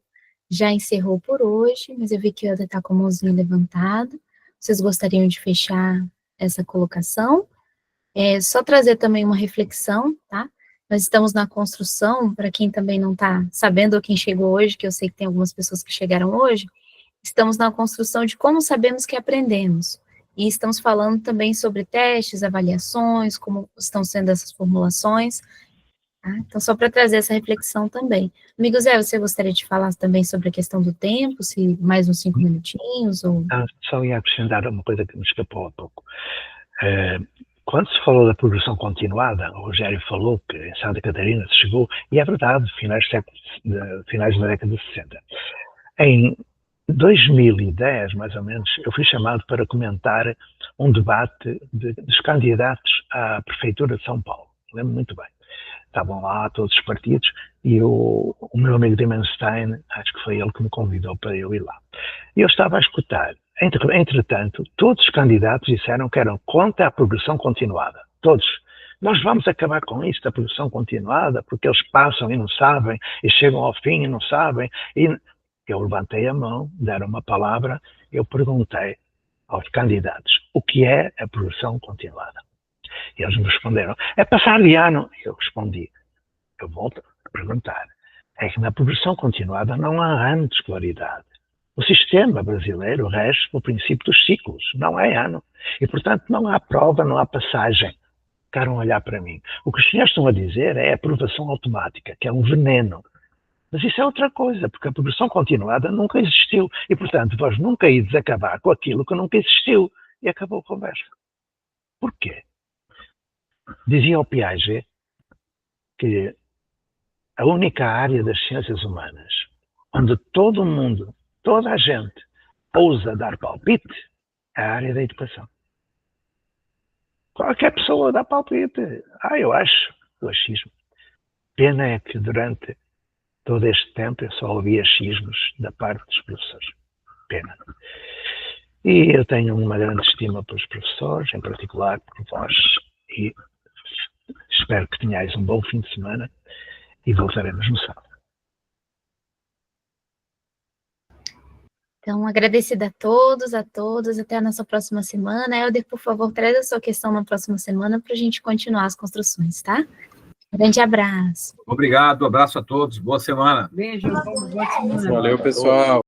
[SPEAKER 2] já encerrou por hoje, mas eu vi que o Helder está com a mãozinha levantada. Vocês gostariam de fechar essa colocação? Só trazer também uma reflexão, tá? Nós estamos na construção, para quem também não está sabendo, ou quem chegou hoje, que eu sei que tem algumas pessoas que chegaram hoje, estamos na construção de como sabemos que aprendemos. E estamos falando também sobre testes, avaliações, como estão sendo essas formulações. Tá? Então, só para trazer essa reflexão também. Amigo Zé, você gostaria de falar também sobre a questão do tempo, se mais uns 5 minutinhos? Ou...
[SPEAKER 3] Só ia acrescentar uma coisa que me escapou há pouco. Quando se falou da progressão continuada, o Rogério falou que em Santa Catarina se chegou, e é verdade, finais da década de 60. Em 2010, mais ou menos, eu fui chamado para comentar um debate dos candidatos à Prefeitura de São Paulo. Lembro muito bem. Estavam lá todos os partidos e o meu amigo Dimenstein, acho que foi ele que me convidou para eu ir lá. E eu estava a escutar. Entretanto, todos os candidatos disseram que eram contra a progressão continuada. Todos. Nós vamos acabar com isto, a progressão continuada, porque eles passam e não sabem, e chegam ao fim e não sabem. E eu levantei a mão, deram uma palavra, eu perguntei aos candidatos o que é a progressão continuada. E eles me responderam, é passar de ano. Eu respondi, eu volto a perguntar, é que na progressão continuada não há ano de escolaridade. O sistema brasileiro rege o princípio dos ciclos, não é ano. E, portanto, não há prova, não há passagem. Ficaram a olhar para mim. O que os senhores estão a dizer é a aprovação automática, que é um veneno. Mas isso é outra coisa, porque a progressão continuada nunca existiu. E, portanto, vós nunca ides acabar com aquilo que nunca existiu. E acabou a conversa. Porquê? Dizia o Piaget que a única área das ciências humanas onde todo mundo, toda a gente, ousa dar palpite é a área da educação. Qualquer pessoa dá palpite. Eu acho, o achismo. Pena é que durante todo este tempo eu só ouvi achismos da parte dos professores. Pena. E eu tenho uma grande estima pelos professores, em particular por vós, e espero que tenhais um bom fim de semana e voltaremos no sábado.
[SPEAKER 2] Então, agradecida a todos, até a nossa próxima semana. Helder, por favor, traz a sua questão na próxima semana para a gente continuar as construções, tá? Grande abraço.
[SPEAKER 5] Obrigado, abraço a todos, boa semana.
[SPEAKER 6] Beijo, boa semana.
[SPEAKER 9] Valeu, pessoal.